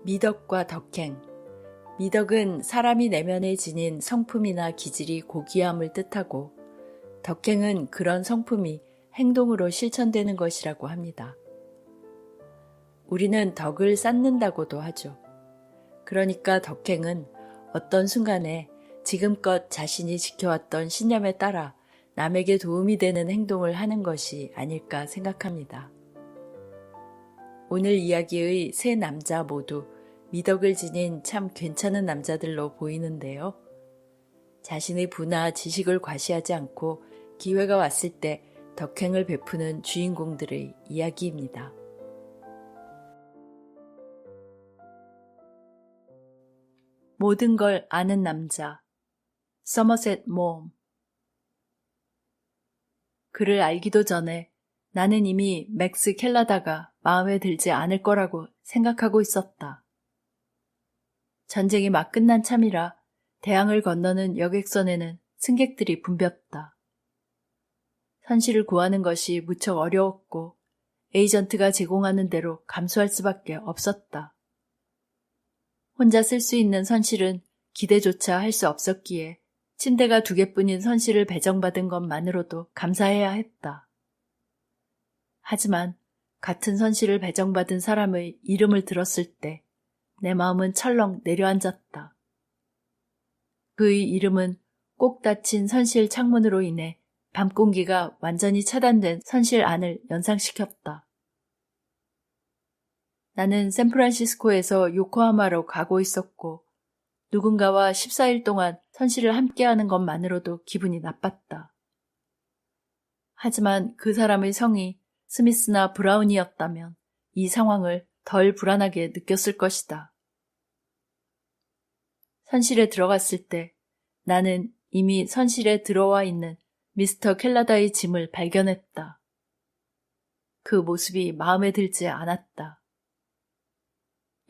미덕과 덕행. 미덕은 사람이 내면에 지닌 성품이나 기질이 고귀함을 뜻하고, 덕행은 그런 성품이 행동으로 실천되는 것이라고 합니다. 우리는 덕을 쌓는다고도 하죠. 그러니까 덕행은 어떤 순간에 지금껏 자신이 지켜왔던 신념에 따라 남에게 도움이 되는 행동을 하는 것이 아닐까 생각합니다. 오늘 이야기의 세 남자 모두 미덕을 지닌 참 괜찮은 남자들로 보이는데요. 자신의 부나 지식을 과시하지 않고 기회가 왔을 때 덕행을 베푸는 주인공들의 이야기입니다. 모든 걸 아는 남자, 서머셋 모엄. 그를 알기도 전에 나는 이미 맥스 켈라다가 마음에 들지 않을 거라고 생각하고 있었다. 전쟁이 막 끝난 참이라 대항을 건너는 여객선에는 승객들이 붐볐다. 선실을 구하는 것이 무척 어려웠고 에이전트가 제공하는 대로 감수할 수밖에 없었다. 혼자 쓸 수 있는 선실은 기대조차 할 수 없었기에 침대가 2개뿐인 선실을 배정받은 것만으로도 감사해야 했다. 하지만 같은 선실을 배정받은 사람의 이름을 들었을 때 내 마음은 철렁 내려앉았다. 그의 이름은 꼭 닫힌 선실 창문으로 인해 밤 공기가 완전히 차단된 선실 안을 연상시켰다. 나는 샌프란시스코에서 요코하마로 가고 있었고 누군가와 14일 동안 선실을 함께하는 것만으로도 기분이 나빴다. 하지만 그 사람의 성이 스미스나 브라운이었다면 이 상황을 덜 불안하게 느꼈을 것이다. 선실에 들어갔을 때 나는 이미 선실에 들어와 있는 미스터 켈라다의 짐을 발견했다. 그 모습이 마음에 들지 않았다.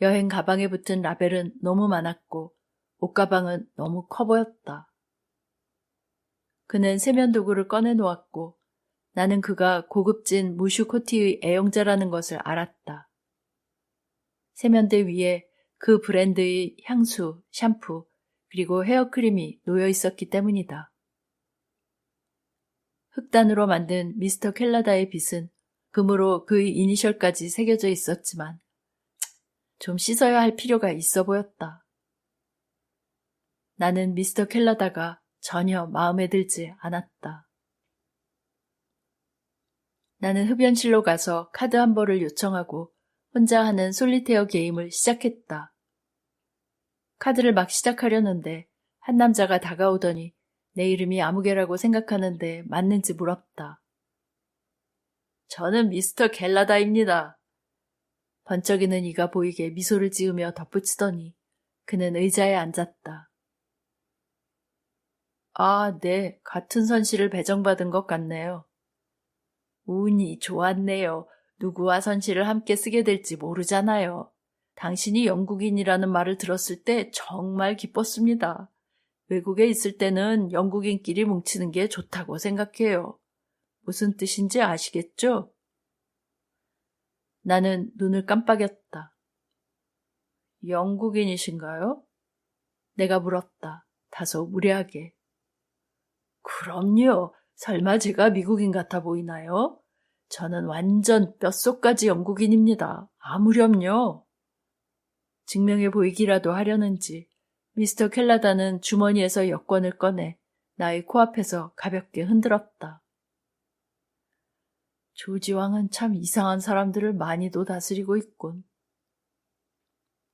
여행 가방에 붙은 라벨은 너무 많았고 옷가방은 너무 커 보였다. 그는 세면도구를 꺼내놓았고 나는 그가 고급진 무슈 코티의 애용자라는 것을 알았다. 세면대 위에 그 브랜드의 향수, 샴푸, 그리고 헤어크림이 놓여 있었기 때문이다. 흑단으로 만든 미스터 켈라다의 빗은 금으로 그의 이니셜까지 새겨져 있었지만 좀 씻어야 할 필요가 있어 보였다. 나는 미스터 켈라다가 전혀 마음에 들지 않았다. 나는 흡연실로 가서 카드 한 벌을 요청하고 혼자 하는 솔리테어 게임을 시작했다. 카드를 막 시작하려는데 한 남자가 다가오더니 내 이름이 아무개라고 생각하는데 맞는지 물었다. 저는 미스터 켈라다입니다. 번쩍이는 이가 보이게 미소를 지으며 덧붙이더니 그는 의자에 앉았다. 아, 네, 같은 선실을 배정받은 것 같네요. 운이 좋았네요. 누구와 선실을 함께 쓰게 될지 모르잖아요. 당신이 영국인이라는 말을 들었을 때 정말 기뻤습니다. 외국에 있을 때는 영국인끼리 뭉치는 게 좋다고 생각해요. 무슨 뜻인지 아시겠죠? 나는 눈을 깜빡였다. 영국인이신가요? 내가 물었다. 다소 무례하게. 그럼요. 설마 제가 미국인 같아 보이나요? 저는 완전 뼛속까지 영국인입니다. 아무렴요. 증명해 보이기라도 하려는지 미스터 켈라다는 주머니에서 여권을 꺼내 나의 코앞에서 가볍게 흔들었다. 조지 왕은 참 이상한 사람들을 많이도 다스리고 있군.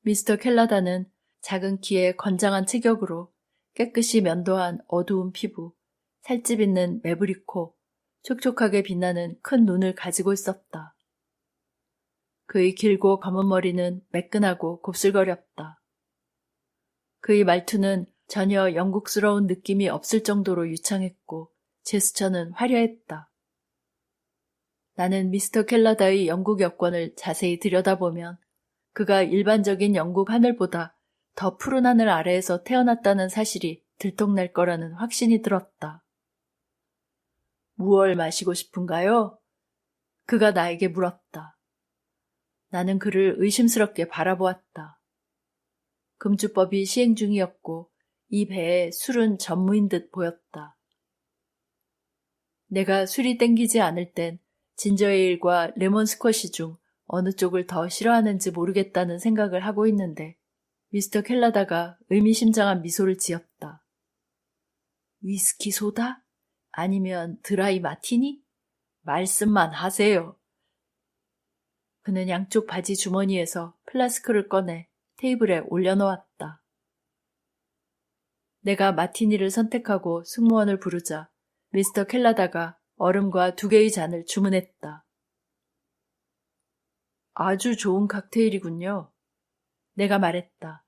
미스터 켈라다는 작은 키에 건장한 체격으로 깨끗이 면도한 어두운 피부, 살집 있는 매부리 코, 촉촉하게 빛나는 큰 눈을 가지고 있었다. 그의 길고 검은 머리는 매끈하고 곱슬거렸다. 그의 말투는 전혀 영국스러운 느낌이 없을 정도로 유창했고 제스처는 화려했다. 나는 미스터 켈라다의 영국 여권을 자세히 들여다보면 그가 일반적인 영국 하늘보다 더 푸른 하늘 아래에서 태어났다는 사실이 들통날 거라는 확신이 들었다. 무얼 마시고 싶은가요? 그가 나에게 물었다. 나는 그를 의심스럽게 바라보았다. 금주법이 시행 중이었고 이 배에 술은 전무인 듯 보였다. 내가 술이 땡기지 않을 땐 진저에일과 레몬 스쿼시 중 어느 쪽을 더 싫어하는지 모르겠다는 생각을 하고 있는데 미스터 켈라다가 의미심장한 미소를 지었다. 위스키 소다? 아니면 드라이 마티니? 말씀만 하세요. 그는 양쪽 바지 주머니에서 플라스크를 꺼내 테이블에 올려놓았다. 내가 마티니를 선택하고 승무원을 부르자 미스터 켈라다가 얼음과 2개의 잔을 주문했다. 아주 좋은 칵테일이군요. 내가 말했다.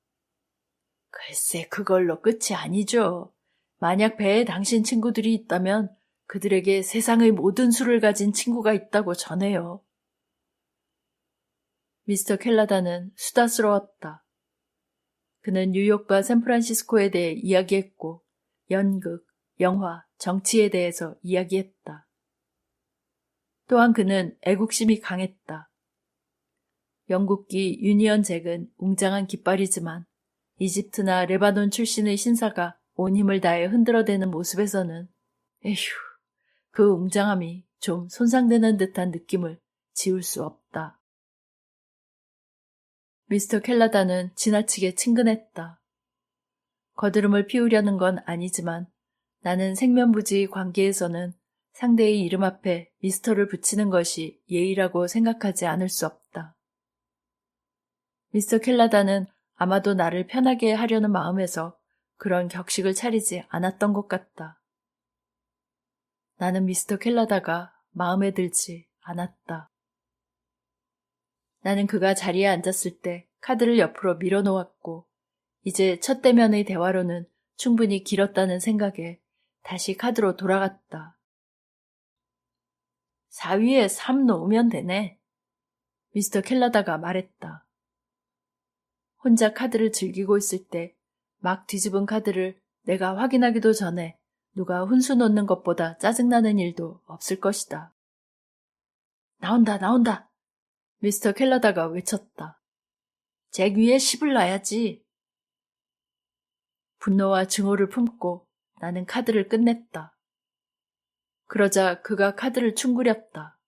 글쎄 그걸로 끝이 아니죠. 만약 배에 당신 친구들이 있다면 그들에게 세상의 모든 술을 가진 친구가 있다고 전해요. 미스터 켈라다는 수다스러웠다. 그는 뉴욕과 샌프란시스코에 대해 이야기했고 연극, 영화, 정치에 대해서 이야기했다. 또한 그는 애국심이 강했다. 영국기 유니언 잭은 웅장한 깃발이지만 이집트나 레바논 출신의 신사가 온 힘을 다해 흔들어대는 모습에서는 에휴, 그 웅장함이 좀 손상되는 듯한 느낌을 지울 수 없다. 미스터 켈라다는 지나치게 친근했다. 거드름을 피우려는 건 아니지만 나는 생면부지 관계에서는 상대의 이름 앞에 미스터를 붙이는 것이 예의라고 생각하지 않을 수 없다. 미스터 켈라다는 아마도 나를 편하게 하려는 마음에서 그런 격식을 차리지 않았던 것 같다. 나는 미스터 켈라다가 마음에 들지 않았다. 나는 그가 자리에 앉았을 때 카드를 옆으로 밀어놓았고 이제 첫 대면의 대화로는 충분히 길었다는 생각에 다시 카드로 돌아갔다. 4위에 3 놓으면 되네. 미스터 켈라다가 말했다. 혼자 카드를 즐기고 있을 때 막 뒤집은 카드를 내가 확인하기도 전에 누가 훈수 놓는 것보다 짜증나는 일도 없을 것이다. 나온다, 나온다. 미스터 켈라다가 외쳤다. 잭 위에 10을 놔야지. 분노와 증오를 품고 나는 카드를 끝냈다. 그러자 그가 카드를 충구렸다.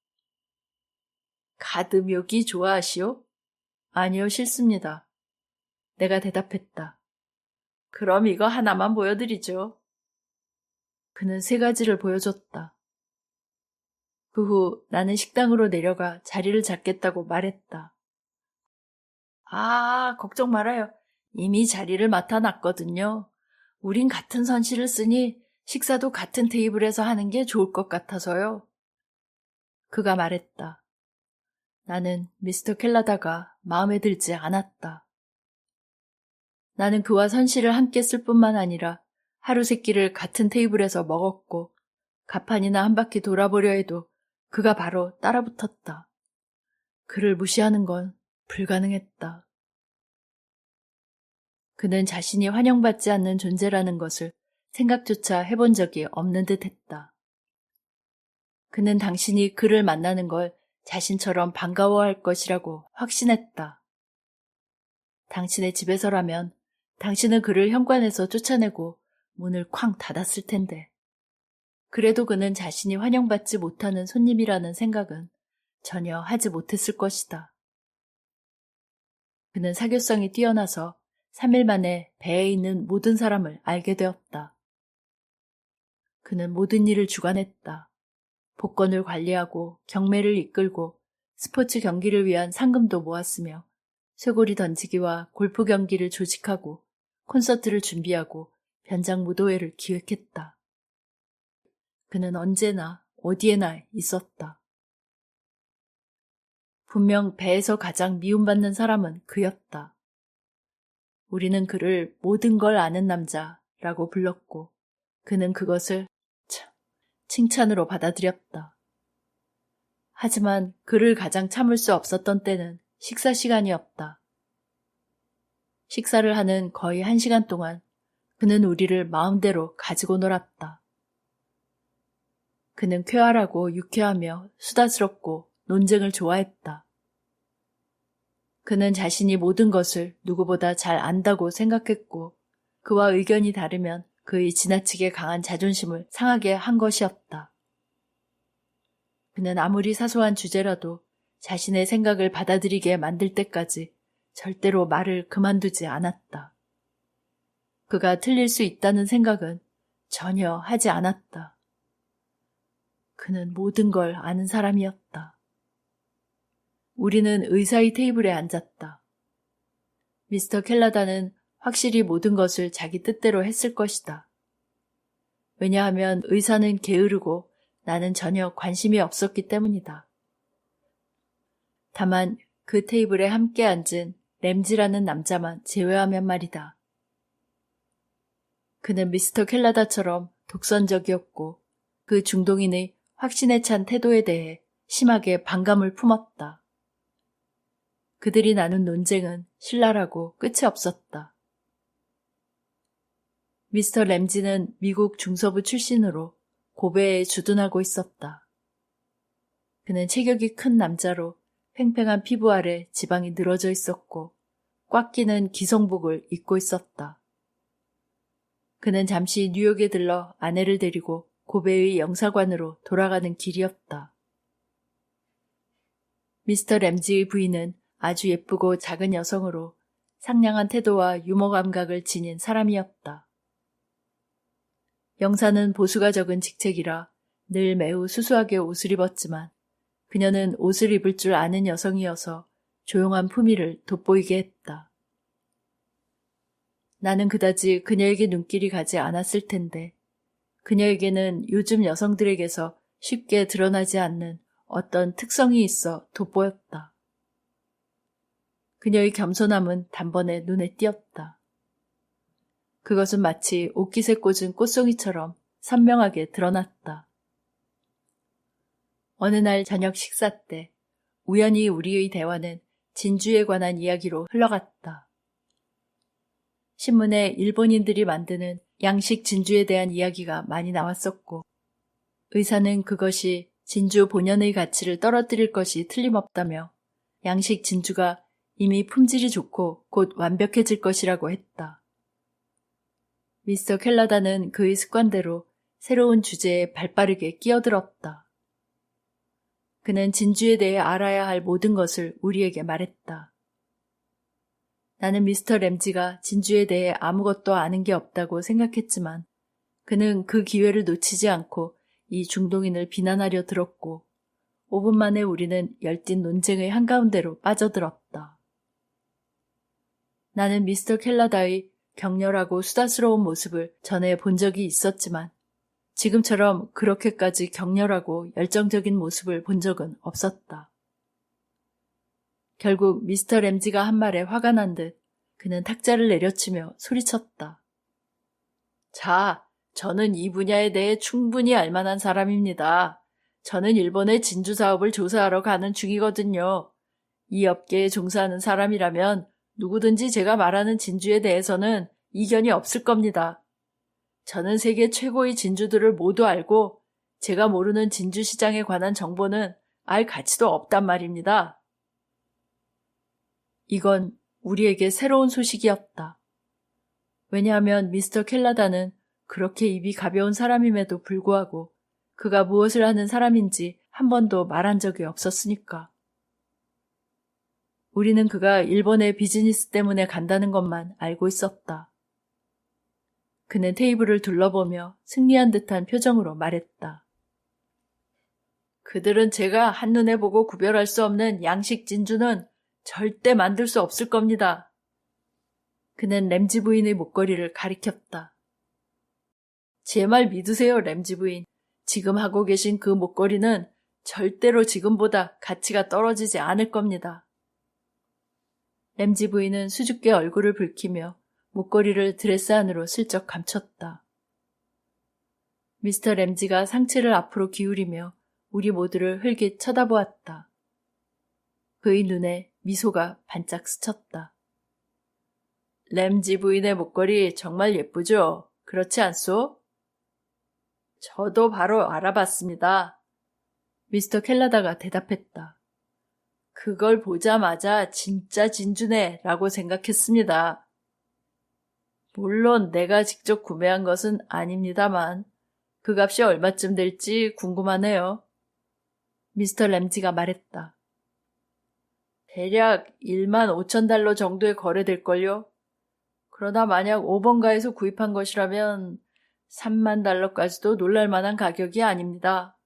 카드 묘기 좋아하시오? 아니요, 싫습니다. 내가 대답했다. 그럼 이거 하나만 보여드리죠. 그는 3가지를 보여줬다. 그 후 나는 식당으로 내려가 자리를 잡겠다고 말했다. 아, 걱정 말아요. 이미 자리를 맡아놨거든요. 우린 같은 선실을 쓰니 식사도 같은 테이블에서 하는 게 좋을 것 같아서요. 그가 말했다. 나는 미스터 켈라다가 마음에 들지 않았다. 나는 그와 선실을 함께 쓸 뿐만 아니라 하루 세끼를 같은 테이블에서 먹었고 가판이나 한 바퀴 돌아보려 해도 그가 바로 따라붙었다. 그를 무시하는 건 불가능했다. 그는 자신이 환영받지 않는 존재라는 것을 생각조차 해본 적이 없는 듯 했다. 그는 당신이 그를 만나는 걸 자신처럼 반가워할 것이라고 확신했다. 당신의 집에서라면 당신은 그를 현관에서 쫓아내고 문을 쾅 닫았을 텐데. 그래도 그는 자신이 환영받지 못하는 손님이라는 생각은 전혀 하지 못했을 것이다. 그는 사교성이 뛰어나서 3일 만에 배에 있는 모든 사람을 알게 되었다. 그는 모든 일을 주관했다. 복권을 관리하고 경매를 이끌고 스포츠 경기를 위한 상금도 모았으며 쇠고리 던지기와 골프 경기를 조직하고 콘서트를 준비하고 변장 무도회를 기획했다. 그는 언제나 어디에나 있었다. 분명 배에서 가장 미움받는 사람은 그였다. 우리는 그를 모든 걸 아는 남자라고 불렀고 그는 그것을 칭찬으로 받아들였다. 하지만 그를 가장 참을 수 없었던 때는 식사 시간이었다. 식사를 하는 거의 1시간 동안 그는 우리를 마음대로 가지고 놀았다. 그는 쾌활하고 유쾌하며 수다스럽고 논쟁을 좋아했다. 그는 자신이 모든 것을 누구보다 잘 안다고 생각했고 그와 의견이 다르면 그의 지나치게 강한 자존심을 상하게 한 것이었다. 그는 아무리 사소한 주제라도 자신의 생각을 받아들이게 만들 때까지 절대로 말을 그만두지 않았다. 그가 틀릴 수 있다는 생각은 전혀 하지 않았다. 그는 모든 걸 아는 사람이었다. 우리는 의사의 테이블에 앉았다. 미스터 켈라다는 확실히 모든 것을 자기 뜻대로 했을 것이다. 왜냐하면 의사는 게으르고 나는 전혀 관심이 없었기 때문이다. 다만 그 테이블에 함께 앉은 램지라는 남자만 제외하면 말이다. 그는 미스터 켈라다처럼 독선적이었고 그 중동인의 확신에 찬 태도에 대해 심하게 반감을 품었다. 그들이 나눈 논쟁은 신랄하고 끝이 없었다. 미스터 램지는 미국 중서부 출신으로 고베에 주둔하고 있었다. 그는 체격이 큰 남자로 팽팽한 피부 아래 지방이 늘어져 있었고 꽉 끼는 기성복을 입고 있었다. 그는 잠시 뉴욕에 들러 아내를 데리고 고베의 영사관으로 돌아가는 길이었다. 미스터 램지의 부인은 아주 예쁘고 작은 여성으로 상냥한 태도와 유머 감각을 지닌 사람이었다. 영사는 보수가 적은 직책이라 늘 매우 수수하게 옷을 입었지만 그녀는 옷을 입을 줄 아는 여성이어서 조용한 품위를 돋보이게 했다. 나는 그다지 그녀에게 눈길이 가지 않았을 텐데 그녀에게는 요즘 여성들에게서 쉽게 드러나지 않는 어떤 특성이 있어 돋보였다. 그녀의 겸손함은 단번에 눈에 띄었다. 그것은 마치 옷깃에 꽂은 꽃송이처럼 선명하게 드러났다. 어느 날 저녁 식사 때 우연히 우리의 대화는 진주에 관한 이야기로 흘러갔다. 신문에 일본인들이 만드는 양식 진주에 대한 이야기가 많이 나왔었고 의사는 그것이 진주 본연의 가치를 떨어뜨릴 것이 틀림없다며 양식 진주가 이미 품질이 좋고 곧 완벽해질 것이라고 했다. 미스터 켈라다는 그의 습관대로 새로운 주제에 발빠르게 끼어들었다. 그는 진주에 대해 알아야 할 모든 것을 우리에게 말했다. 나는 미스터 램지가 진주에 대해 아무것도 아는 게 없다고 생각했지만 그는 그 기회를 놓치지 않고 이 중동인을 비난하려 들었고 5분 만에 우리는 열띤 논쟁의 한가운데로 빠져들었다. 나는 미스터 켈라다의 격렬하고 수다스러운 모습을 전에 본 적이 있었지만 지금처럼 그렇게까지 격렬하고 열정적인 모습을 본 적은 없었다. 결국 미스터 램지가 한 말에 화가 난 듯 그는 탁자를 내려치며 소리쳤다. 자, 저는 이 분야에 대해 충분히 알만한 사람입니다. 저는 일본의 진주 사업을 조사하러 가는 중이거든요. 이 업계에 종사하는 사람이라면 누구든지 제가 말하는 진주에 대해서는 이견이 없을 겁니다. 저는 세계 최고의 진주들을 모두 알고 제가 모르는 진주 시장에 관한 정보는 알 가치도 없단 말입니다. 이건 우리에게 새로운 소식이었다. 왜냐하면 미스터 켈라다는 그렇게 입이 가벼운 사람임에도 불구하고 그가 무엇을 하는 사람인지 한 번도 말한 적이 없었으니까. 우리는 그가 일본에 비즈니스 때문에 간다는 것만 알고 있었다. 그는 테이블을 둘러보며 승리한 듯한 표정으로 말했다. 그들은 제가 한눈에 보고 구별할 수 없는 양식 진주는 절대 만들 수 없을 겁니다. 그는 램지 부인의 목걸이를 가리켰다. 제 말 믿으세요, 램지 부인. 지금 하고 계신 그 목걸이는 절대로 지금보다 가치가 떨어지지 않을 겁니다. 램지 부인은 수줍게 얼굴을 붉히며 목걸이를 드레스 안으로 슬쩍 감췄다. 미스터 램지가 상체를 앞으로 기울이며 우리 모두를 흘깃 쳐다보았다. 그의 눈에 미소가 반짝 스쳤다. 램지 부인의 목걸이 정말 예쁘죠? 그렇지 않소? 저도 바로 알아봤습니다. 미스터 켈라다가 대답했다. 그걸 보자마자 진짜 진주네 라고 생각했습니다. 물론 내가 직접 구매한 것은 아닙니다만 그 값이 얼마쯤 될지 궁금하네요. 미스터 램지가 말했다. 대략 15,000달러 정도에 거래될걸요. 그러나 만약 5번가에서 구입한 것이라면 3만 달러까지도 놀랄 만한 가격이 아닙니다.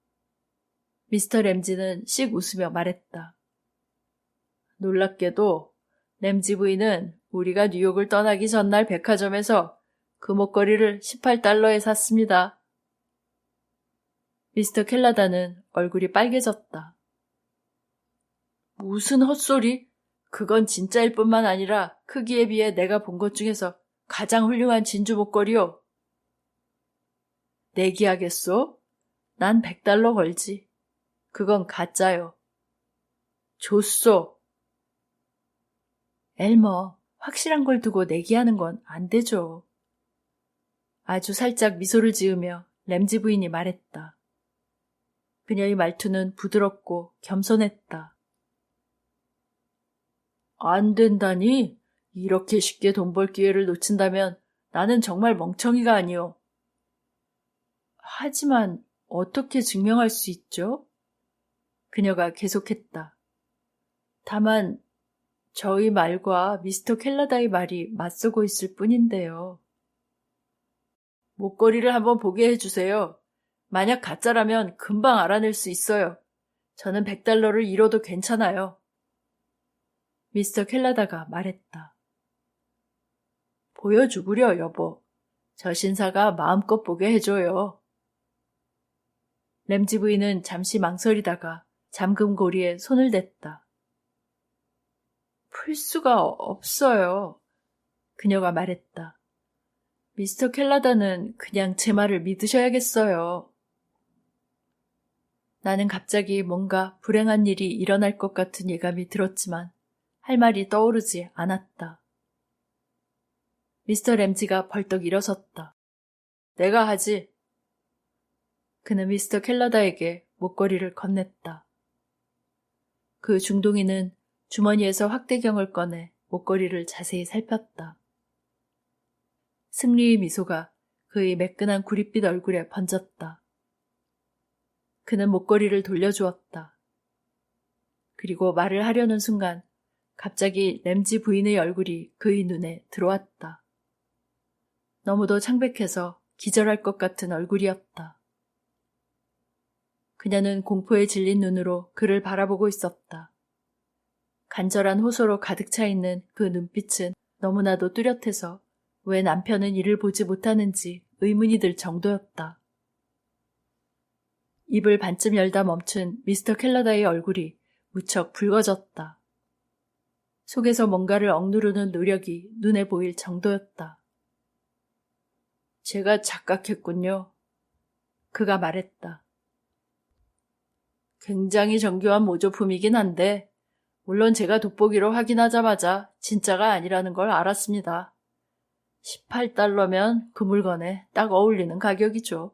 미스터 램지는 씩 웃으며 말했다. 놀랍게도 램지 부인은 우리가 뉴욕을 떠나기 전날 백화점에서 그 목걸이를 18달러에 샀습니다. 미스터 켈라다는 얼굴이 빨개졌다. 무슨 헛소리? 그건 진짜일 뿐만 아니라 크기에 비해 내가 본 것 중에서 가장 훌륭한 진주 목걸이요. 내기하겠소? 난 100달러 걸지. 그건 가짜요. 줬소. 엘머, 확실한 걸 두고 내기하는 건 안 되죠. 아주 살짝 미소를 지으며 램지 부인이 말했다. 그녀의 말투는 부드럽고 겸손했다. 안 된다니? 이렇게 쉽게 돈 벌 기회를 놓친다면 나는 정말 멍청이가 아니오. 하지만 어떻게 증명할 수 있죠? 그녀가 계속했다. 다만 저희 말과 미스터 켈라다의 말이 맞서고 있을 뿐인데요. 목걸이를 한번 보게 해주세요. 만약 가짜라면 금방 알아낼 수 있어요. 저는 100달러를 잃어도 괜찮아요. 미스터 켈라다가 말했다. 보여주구려, 여보. 저 신사가 마음껏 보게 해줘요. 램지 부인은 잠시 망설이다가 잠금 고리에 손을 댔다. 풀 수가 없어요. 그녀가 말했다. 미스터 켈라다는 그냥 제 말을 믿으셔야겠어요. 나는 갑자기 뭔가 불행한 일이 일어날 것 같은 예감이 들었지만 할 말이 떠오르지 않았다. 미스터 램지가 벌떡 일어섰다. 내가 하지. 그는 미스터 켈라다에게 목걸이를 건넸다. 그 중동이는 주머니에서 확대경을 꺼내 목걸이를 자세히 살폈다. 승리의 미소가 그의 매끈한 구릿빛 얼굴에 번졌다. 그는 목걸이를 돌려주었다. 그리고 말을 하려는 순간 갑자기 램지 부인의 얼굴이 그의 눈에 들어왔다. 너무도 창백해서 기절할 것 같은 얼굴이었다. 그녀는 공포에 질린 눈으로 그를 바라보고 있었다. 간절한 호소로 가득 차 있는 그 눈빛은 너무나도 뚜렷해서 왜 남편은 이를 보지 못하는지 의문이 들 정도였다. 입을 반쯤 열다 멈춘 미스터 켈라다의 얼굴이 무척 붉어졌다. 속에서 뭔가를 억누르는 노력이 눈에 보일 정도였다. 제가 착각했군요. 그가 말했다. 굉장히 정교한 모조품이긴 한데 물론 제가 돋보기로 확인하자마자 진짜가 아니라는 걸 알았습니다. 18달러면 그 물건에 딱 어울리는 가격이죠.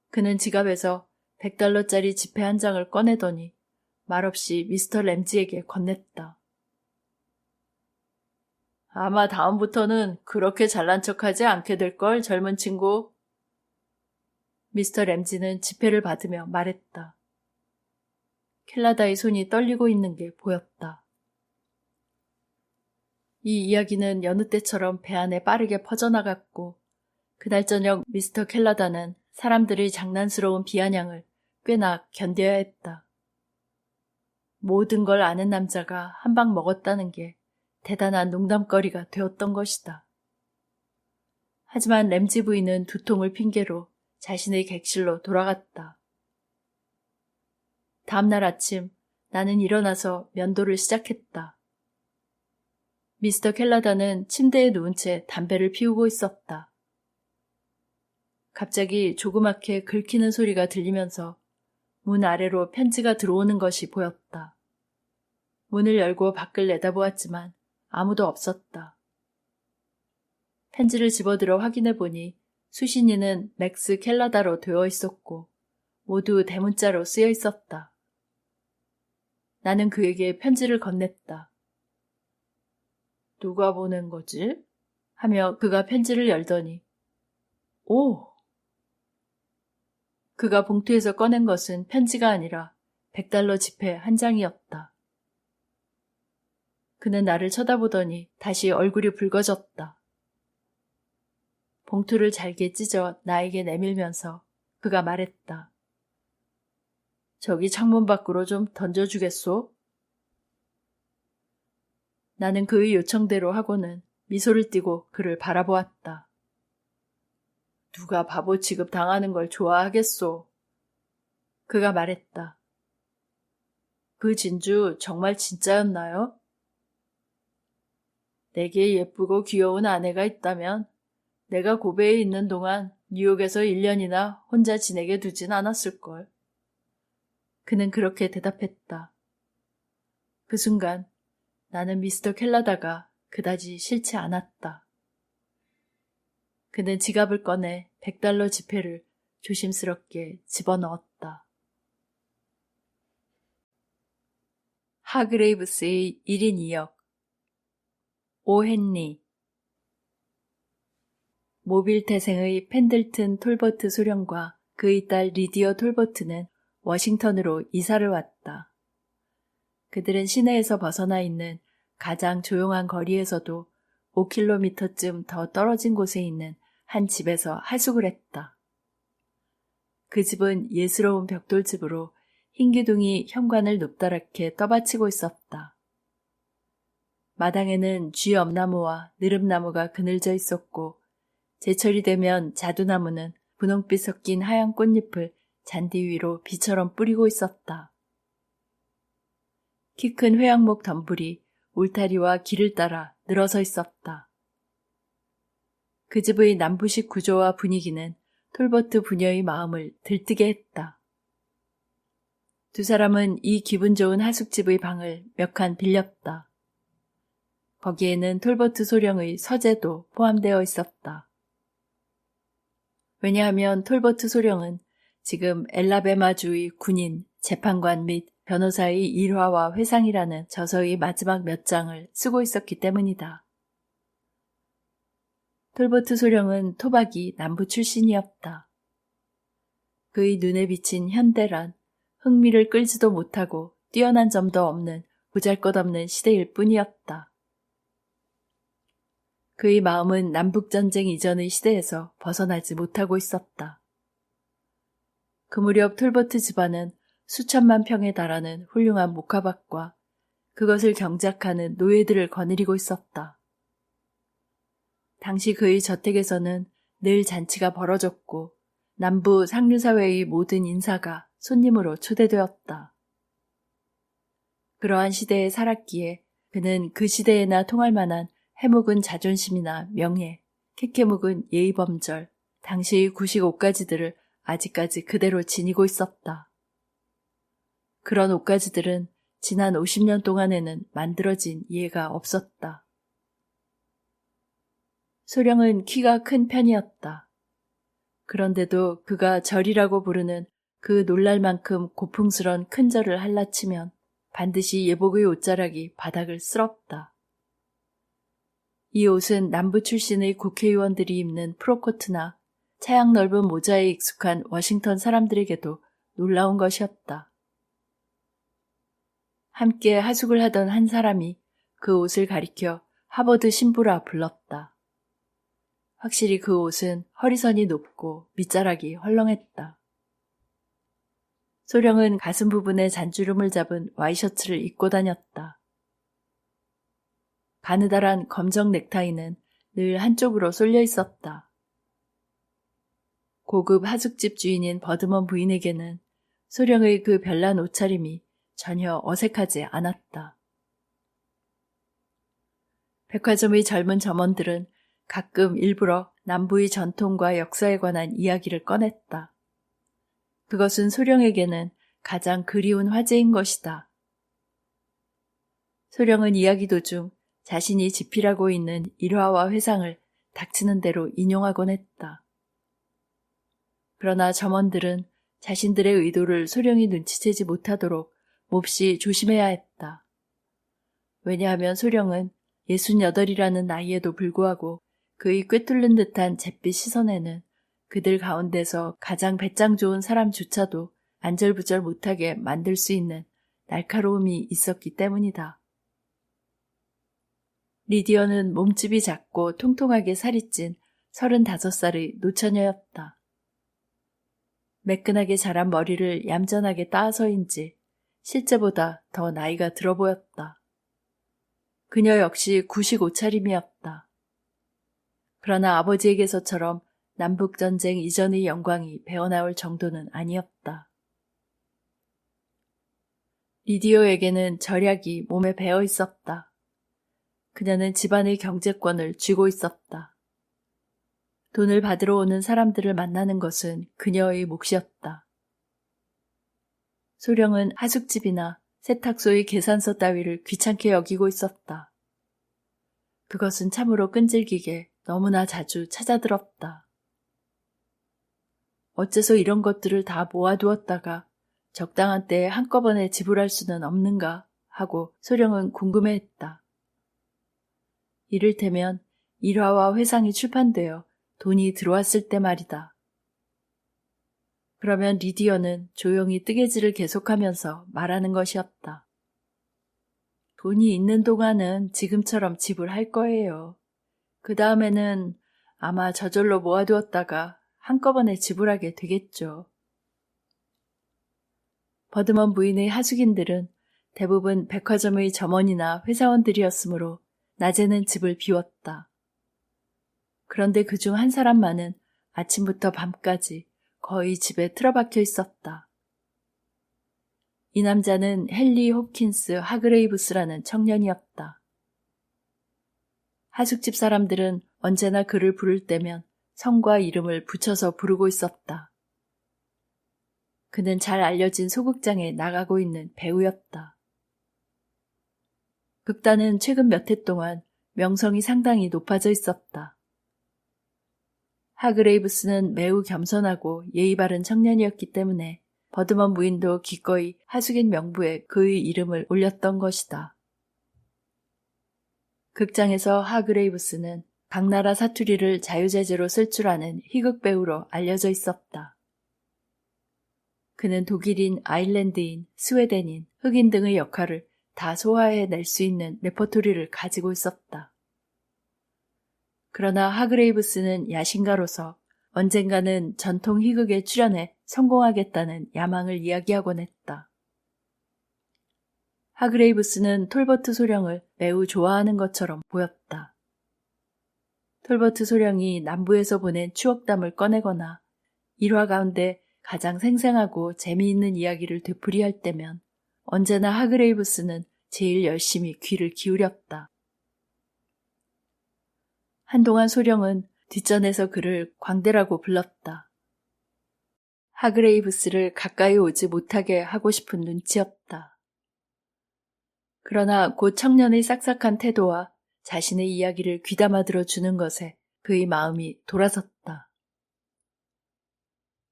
그는 지갑에서 100달러짜리 지폐 한 장을 꺼내더니 말없이 미스터 램지에게 건넸다. 아마 다음부터는 그렇게 잘난 척하지 않게 될걸, 젊은 친구. 미스터 램지는 지폐를 받으며 말했다. 켈라다의 손이 떨리고 있는 게 보였다. 이 이야기는 여느 때처럼 배 안에 빠르게 퍼져나갔고 그날 저녁 미스터 켈라다는 사람들의 장난스러운 비아냥을 꽤나 견뎌야 했다. 모든 걸 아는 남자가 한 방 먹었다는 게 대단한 농담거리가 되었던 것이다. 하지만 램지 부인은 두통을 핑계로 자신의 객실로 돌아갔다. 다음날 아침 나는 일어나서 면도를 시작했다. 미스터 켈라다는 침대에 누운 채 담배를 피우고 있었다. 갑자기 조그맣게 긁히는 소리가 들리면서 문 아래로 편지가 들어오는 것이 보였다. 문을 열고 밖을 내다보았지만 아무도 없었다. 편지를 집어들어 확인해보니 수신인은 맥스 켈라다로 되어 있었고 모두 대문자로 쓰여 있었다. 나는 그에게 편지를 건넸다. 누가 보낸 거지? 하며 그가 편지를 열더니 오! 그가 봉투에서 꺼낸 것은 편지가 아니라 $100 지폐 한 장이었다. 그는 나를 쳐다보더니 다시 얼굴이 붉어졌다. 봉투를 잘게 찢어 나에게 내밀면서 그가 말했다. 저기 창문 밖으로 좀 던져주겠소? 나는 그의 요청대로 하고는 미소를 띠고 그를 바라보았다. 누가 바보 취급 당하는 걸 좋아하겠소? 그가 말했다. 그 진주 정말 진짜였나요? 내게 예쁘고 귀여운 아내가 있다면 내가 고베에 있는 동안 뉴욕에서 1년이나 혼자 지내게 두진 않았을걸. 그는 그렇게 대답했다. 그 순간 나는 미스터 켈라다가 그다지 싫지 않았다. 그는 지갑을 꺼내 $100 지폐를 조심스럽게 집어넣었다. 하그레이브스의 1인 2역 오 헨리 모빌 태생의 펜들튼 톨버트 소령과 그의 딸 리디어 톨버트는 워싱턴으로 이사를 왔다. 그들은 시내에서 벗어나 있는 가장 조용한 거리에서도 5km쯤 더 떨어진 곳에 있는 한 집에서 하숙을 했다. 그 집은 예스러운 벽돌집으로 흰 기둥이 현관을 높다랗게 떠받치고 있었다. 마당에는 쥐엄나무와 느릅나무가 그늘져 있었고 제철이 되면 자두나무는 분홍빛 섞인 하얀 꽃잎을 잔디 위로 비처럼 뿌리고 있었다. 키 큰 회양목 덤불이 울타리와 길을 따라 늘어서 있었다. 그 집의 남부식 구조와 분위기는 톨버트 부녀의 마음을 들뜨게 했다. 두 사람은 이 기분 좋은 하숙집의 방을 몇 칸 빌렸다. 거기에는 톨버트 소령의 서재도 포함되어 있었다. 왜냐하면 톨버트 소령은 지금 엘라베마주의 군인, 재판관 및 변호사의 일화와 회상이라는 저서의 마지막 몇 장을 쓰고 있었기 때문이다. 톨버트 소령은 토박이 남부 출신이었다. 그의 눈에 비친 현대란 흥미를 끌지도 못하고 뛰어난 점도 없는 보잘것없는 시대일 뿐이었다. 그의 마음은 남북전쟁 이전의 시대에서 벗어나지 못하고 있었다. 그 무렵 톨버트 집안은 수천만 평에 달하는 훌륭한 목화밭과 그것을 경작하는 노예들을 거느리고 있었다. 당시 그의 저택에서는 늘 잔치가 벌어졌고 남부 상류사회의 모든 인사가 손님으로 초대되었다. 그러한 시대에 살았기에 그는 그 시대에나 통할 만한 해묵은 자존심이나 명예, 캐캐묵은 예의범절, 당시의 구식 옷가지들을 아직까지 그대로 지니고 있었다. 그런 옷가지들은 지난 50년 동안에는 만들어진 예가 없었다. 소령은 키가 큰 편이었다. 그런데도 그가 절이라고 부르는 그 놀랄 만큼 고풍스런 큰 절을 할라치면 반드시 예복의 옷자락이 바닥을 쓸었다. 이 옷은 남부 출신의 국회의원들이 입는 프로코트나 차양 넓은 모자에 익숙한 워싱턴 사람들에게도 놀라운 것이었다. 함께 하숙을 하던 한 사람이 그 옷을 가리켜 하버드 신부라 불렀다. 확실히 그 옷은 허리선이 높고 밑자락이 헐렁했다. 소령은 가슴 부분에 잔주름을 잡은 와이셔츠를 입고 다녔다. 가느다란 검정 넥타이는 늘 한쪽으로 쏠려 있었다. 고급 하숙집 주인인 버드먼 부인에게는 소령의 그 별난 옷차림이 전혀 어색하지 않았다. 백화점의 젊은 점원들은 가끔 일부러 남부의 전통과 역사에 관한 이야기를 꺼냈다. 그것은 소령에게는 가장 그리운 화제인 것이다. 소령은 이야기 도중 자신이 집필하고 있는 일화와 회상을 닥치는 대로 인용하곤 했다. 그러나 점원들은 자신들의 의도를 소령이 눈치채지 못하도록 몹시 조심해야 했다. 왜냐하면 소령은 68이라는 나이에도 불구하고 그의 꿰뚫는 듯한 잿빛 시선에는 그들 가운데서 가장 배짱 좋은 사람조차도 안절부절 못하게 만들 수 있는 날카로움이 있었기 때문이다. 리디어는 몸집이 작고 통통하게 살이 찐 35살의 노처녀였다. 매끈하게 자란 머리를 얌전하게 따서인지 실제보다 더 나이가 들어 보였다. 그녀 역시 구식 옷차림이었다. 그러나 아버지에게서처럼 남북전쟁 이전의 영광이 배어나올 정도는 아니었다. 리디오에게는 절약이 몸에 배어 있었다. 그녀는 집안의 경제권을 쥐고 있었다. 돈을 받으러 오는 사람들을 만나는 것은 그녀의 몫이었다. 소령은 하숙집이나 세탁소의 계산서 따위를 귀찮게 여기고 있었다. 그것은 참으로 끈질기게 너무나 자주 찾아들었다. 어째서 이런 것들을 다 모아두었다가 적당한 때에 한꺼번에 지불할 수는 없는가 하고 소령은 궁금해했다. 이를테면 일화와 회상이 출판되어 돈이 들어왔을 때 말이다. 그러면 리디어는 조용히 뜨개질을 계속하면서 말하는 것이었다. 돈이 있는 동안은 지금처럼 지불할 거예요. 그 다음에는 아마 저절로 모아두었다가 한꺼번에 지불하게 되겠죠. 버드먼 부인의 하숙인들은 대부분 백화점의 점원이나 회사원들이었으므로 낮에는 집을 비웠다. 그런데 그중 한 사람만은 아침부터 밤까지 거의 집에 틀어박혀 있었다. 이 남자는 헨리 홉킨스 하그레이브스라는 청년이었다. 하숙집 사람들은 언제나 그를 부를 때면 성과 이름을 붙여서 부르고 있었다. 그는 잘 알려진 소극장에 나가고 있는 배우였다. 극단은 최근 몇 해 동안 명성이 상당히 높아져 있었다. 하그레이브스는 매우 겸손하고 예의 바른 청년이었기 때문에 버드먼 부인도 기꺼이 하숙인 명부에 그의 이름을 올렸던 것이다. 극장에서 하그레이브스는 각 나라 사투리를 자유자재로 쓸 줄 아는 희극 배우로 알려져 있었다. 그는 독일인, 아일랜드인, 스웨덴인, 흑인 등의 역할을 다 소화해낼 수 있는 레퍼토리를 가지고 있었다. 그러나 하그레이브스는 야신가로서 언젠가는 전통 희극에 출연해 성공하겠다는 야망을 이야기하곤 했다. 하그레이브스는 톨버트 소령을 매우 좋아하는 것처럼 보였다. 톨버트 소령이 남부에서 보낸 추억담을 꺼내거나 일화 가운데 가장 생생하고 재미있는 이야기를 되풀이할 때면 언제나 하그레이브스는 제일 열심히 귀를 기울였다. 한동안 소령은 뒷전에서 그를 광대라고 불렀다. 하그레이브스를 가까이 오지 못하게 하고 싶은 눈치였다. 그러나 곧 청년의 싹싹한 태도와 자신의 이야기를 귀담아 들어주는 것에 그의 마음이 돌아섰다.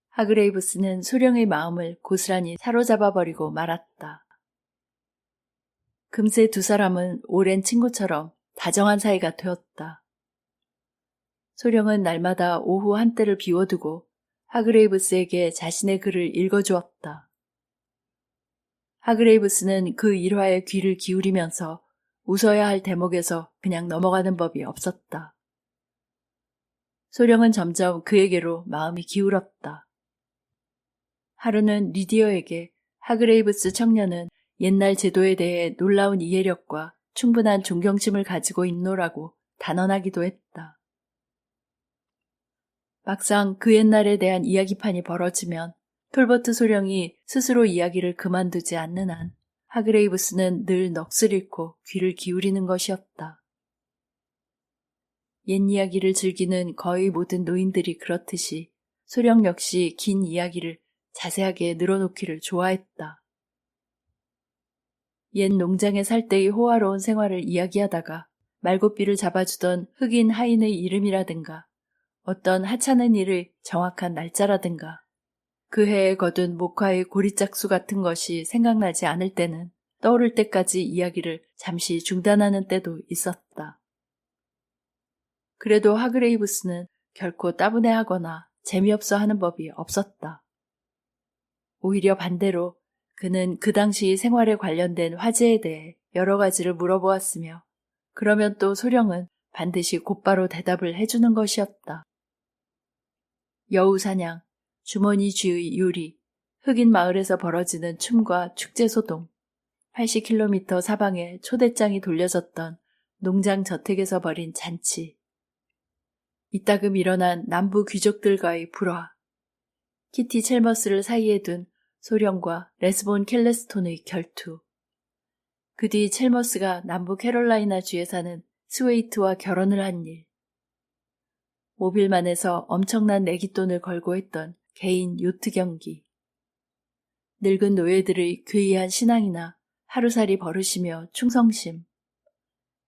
하그레이브스는 소령의 마음을 고스란히 사로잡아버리고 말았다. 금세 두 사람은 오랜 친구처럼 다정한 사이가 되었다. 소령은 날마다 오후 한때를 비워두고 하그레이브스에게 자신의 글을 읽어주었다. 하그레이브스는 그 일화에 귀를 기울이면서 웃어야 할 대목에서 그냥 넘어가는 법이 없었다. 소령은 점점 그에게로 마음이 기울었다. 하루는 리디어에게 하그레이브스 청년은 옛날 제도에 대해 놀라운 이해력과 충분한 존경심을 가지고 있노라고 단언하기도 했다. 막상 그 옛날에 대한 이야기판이 벌어지면 톨버트 소령이 스스로 이야기를 그만두지 않는 한 하그레이브스는 늘 넋을 잃고 귀를 기울이는 것이었다. 옛 이야기를 즐기는 거의 모든 노인들이 그렇듯이 소령 역시 긴 이야기를 자세하게 늘어놓기를 좋아했다. 옛 농장에 살 때의 호화로운 생활을 이야기하다가 말고삐를 잡아주던 흑인 하인의 이름이라든가 어떤 하찮은 일의 정확한 날짜라든가 그 해에 거둔 목화의 고리짝수 같은 것이 생각나지 않을 때는 떠오를 때까지 이야기를 잠시 중단하는 때도 있었다. 그래도 하그레이브스는 결코 따분해하거나 재미없어 하는 법이 없었다. 오히려 반대로 그는 그 당시 생활에 관련된 화제에 대해 여러 가지를 물어보았으며 그러면 또 소령은 반드시 곧바로 대답을 해주는 것이었다. 여우사냥, 주머니 쥐의 요리, 흑인 마을에서 벌어지는 춤과 축제 소동, 80km 사방에 초대장이 돌려졌던 농장 저택에서 벌인 잔치, 이따금 일어난 남부 귀족들과의 불화, 키티 첼머스를 사이에 둔 소령과 레스본 켈레스톤의 결투, 그 뒤 첼머스가 남부 캐롤라이나 주에 사는 스웨이트와 결혼을 한 일, 모빌만에서 엄청난 내깃돈을 걸고 했던 개인 요트 경기, 늙은 노예들의 괴이한 신앙이나 하루살이 버릇이며 충성심,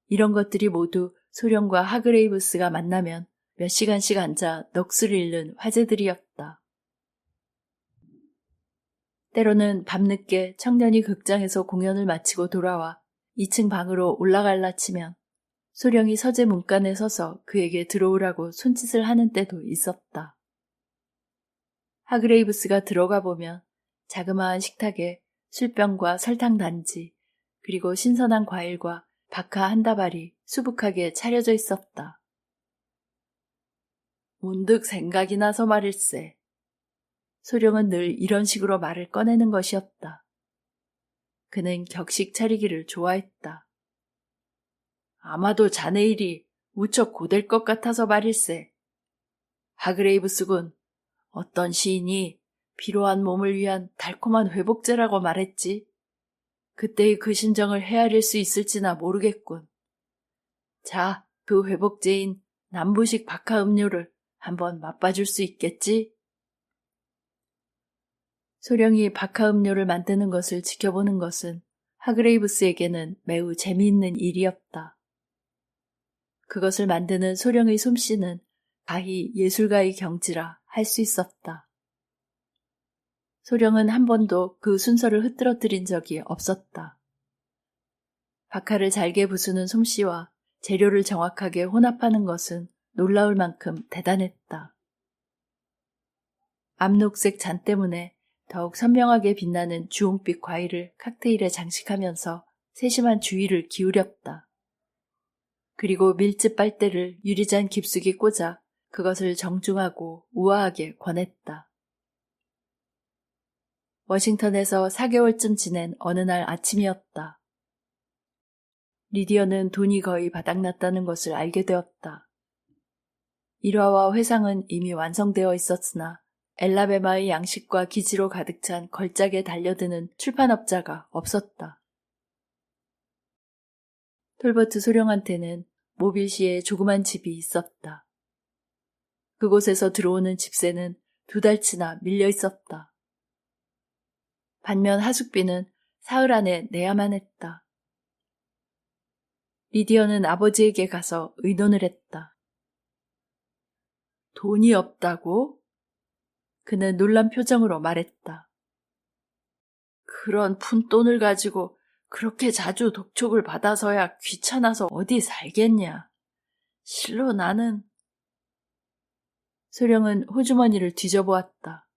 이런 것들이 모두 소령과 하그레이브스가 만나면 몇 시간씩 앉아 넋을 잃는 화제들이었다. 때로는 밤늦게 청년이 극장에서 공연을 마치고 돌아와 2층 방으로 올라갈라 치면 소령이 서재 문간에 서서 그에게 들어오라고 손짓을 하는 때도 있었다. 하그레이브스가 들어가 보면 자그마한 식탁에 술병과 설탕 단지, 그리고 신선한 과일과 박하 한 다발이 수북하게 차려져 있었다. 문득 생각이 나서 말일세. 소령은 늘 이런 식으로 말을 꺼내는 것이었다. 그는 격식 차리기를 좋아했다. 아마도 자네 일이 무척 고될 것 같아서 말일세. 하그레이브스군, 어떤 시인이 피로한 몸을 위한 달콤한 회복제라고 말했지. 그때의 그 심정을 헤아릴 수 있을지나 모르겠군. 자, 그 회복제인 남부식 박하 음료를 한번 맛봐줄 수 있겠지? 소령이 박하 음료를 만드는 것을 지켜보는 것은 하그레이브스에게는 매우 재미있는 일이었다. 그것을 만드는 소령의 솜씨는 가히 예술가의 경지라 할 수 있었다. 소령은 한 번도 그 순서를 흐트러뜨린 적이 없었다. 박하를 잘게 부수는 솜씨와 재료를 정확하게 혼합하는 것은 놀라울 만큼 대단했다. 암록색 잔 때문에 더욱 선명하게 빛나는 주홍빛 과일을 칵테일에 장식하면서 세심한 주의를 기울였다. 그리고 밀짚 빨대를 유리잔 깊숙이 꽂아 그것을 정중하고 우아하게 권했다. 워싱턴에서 4개월쯤 지낸 어느 날 아침이었다. 리디어는 돈이 거의 바닥났다는 것을 알게 되었다. 일화와 회상은 이미 완성되어 있었으나 엘라베마의 양식과 기지로 가득 찬 걸작에 달려드는 출판업자가 없었다. 톨버트 소령한테는 모빌시에 조그만 집이 있었다. 그곳에서 들어오는 집세는 2달치나 밀려 있었다. 반면 하숙비는 사흘 안에 내야만 했다. 리디어는 아버지에게 가서 의논을 했다. 돈이 없다고? 그는 놀란 표정으로 말했다. 그런 푼돈을 가지고 그렇게 자주 독촉을 받아서야 귀찮아서 어디 살겠냐. 실로 나는... 소령은 호주머니를 뒤져보았다.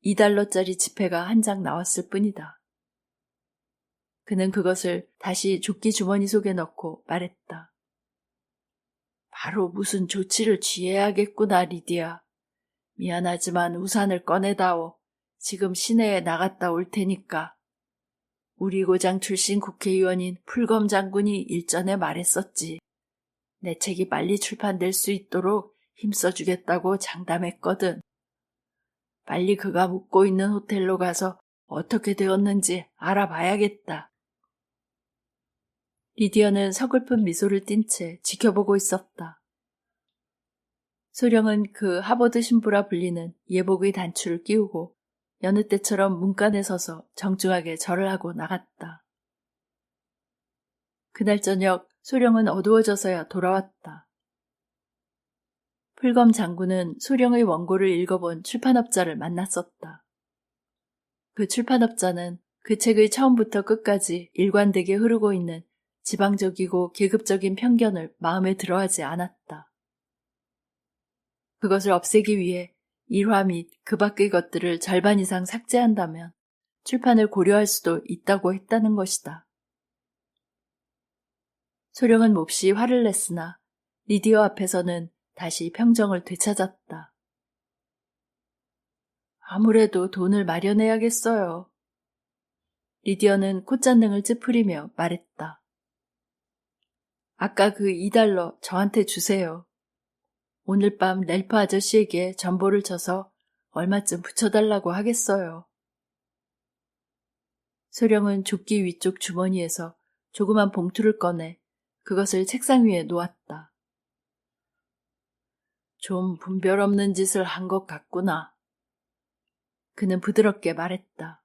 2달러짜리 지폐가 한 장 나왔을 뿐이다. 그는 그것을 다시 조끼 주머니 속에 넣고 말했다. 바로 무슨 조치를 취해야겠구나, 리디아. 미안하지만 우산을 꺼내다오. 지금 시내에 나갔다 올 테니까. 우리 고장 출신 국회의원인 풀검 장군이 일전에 말했었지. 내 책이 빨리 출판될 수 있도록 힘써주겠다고 장담했거든. 빨리 그가 묵고 있는 호텔로 가서 어떻게 되었는지 알아봐야겠다. 리디어는 서글픈 미소를 띤 채 지켜보고 있었다. 소령은 그 하버드 신부라 불리는 예복의 단추를 끼우고 여느 때처럼 문간에 서서 정중하게 절을 하고 나갔다. 그날 저녁 소령은 어두워져서야 돌아왔다. 풀검 장군은 소령의 원고를 읽어본 출판업자를 만났었다. 그 출판업자는 그 책의 처음부터 끝까지 일관되게 흐르고 있는 지방적이고 계급적인 편견을 마음에 들어하지 않았다. 그것을 없애기 위해 일화 및 그 밖의 것들을 절반 이상 삭제한다면 출판을 고려할 수도 있다고 했다는 것이다. 소령은 몹시 화를 냈으나 리디어 앞에서는 다시 평정을 되찾았다. 아무래도 돈을 마련해야겠어요. 리디어는 콧잔등을 찌푸리며 말했다. 아까 그 2달러 저한테 주세요. 오늘 밤 렐프 아저씨에게 전보를 쳐서 얼마쯤 붙여달라고 하겠어요. 소령은 조끼 위쪽 주머니에서 조그만 봉투를 꺼내 그것을 책상 위에 놓았다. 좀 분별 없는 짓을 한 것 같구나. 그는 부드럽게 말했다.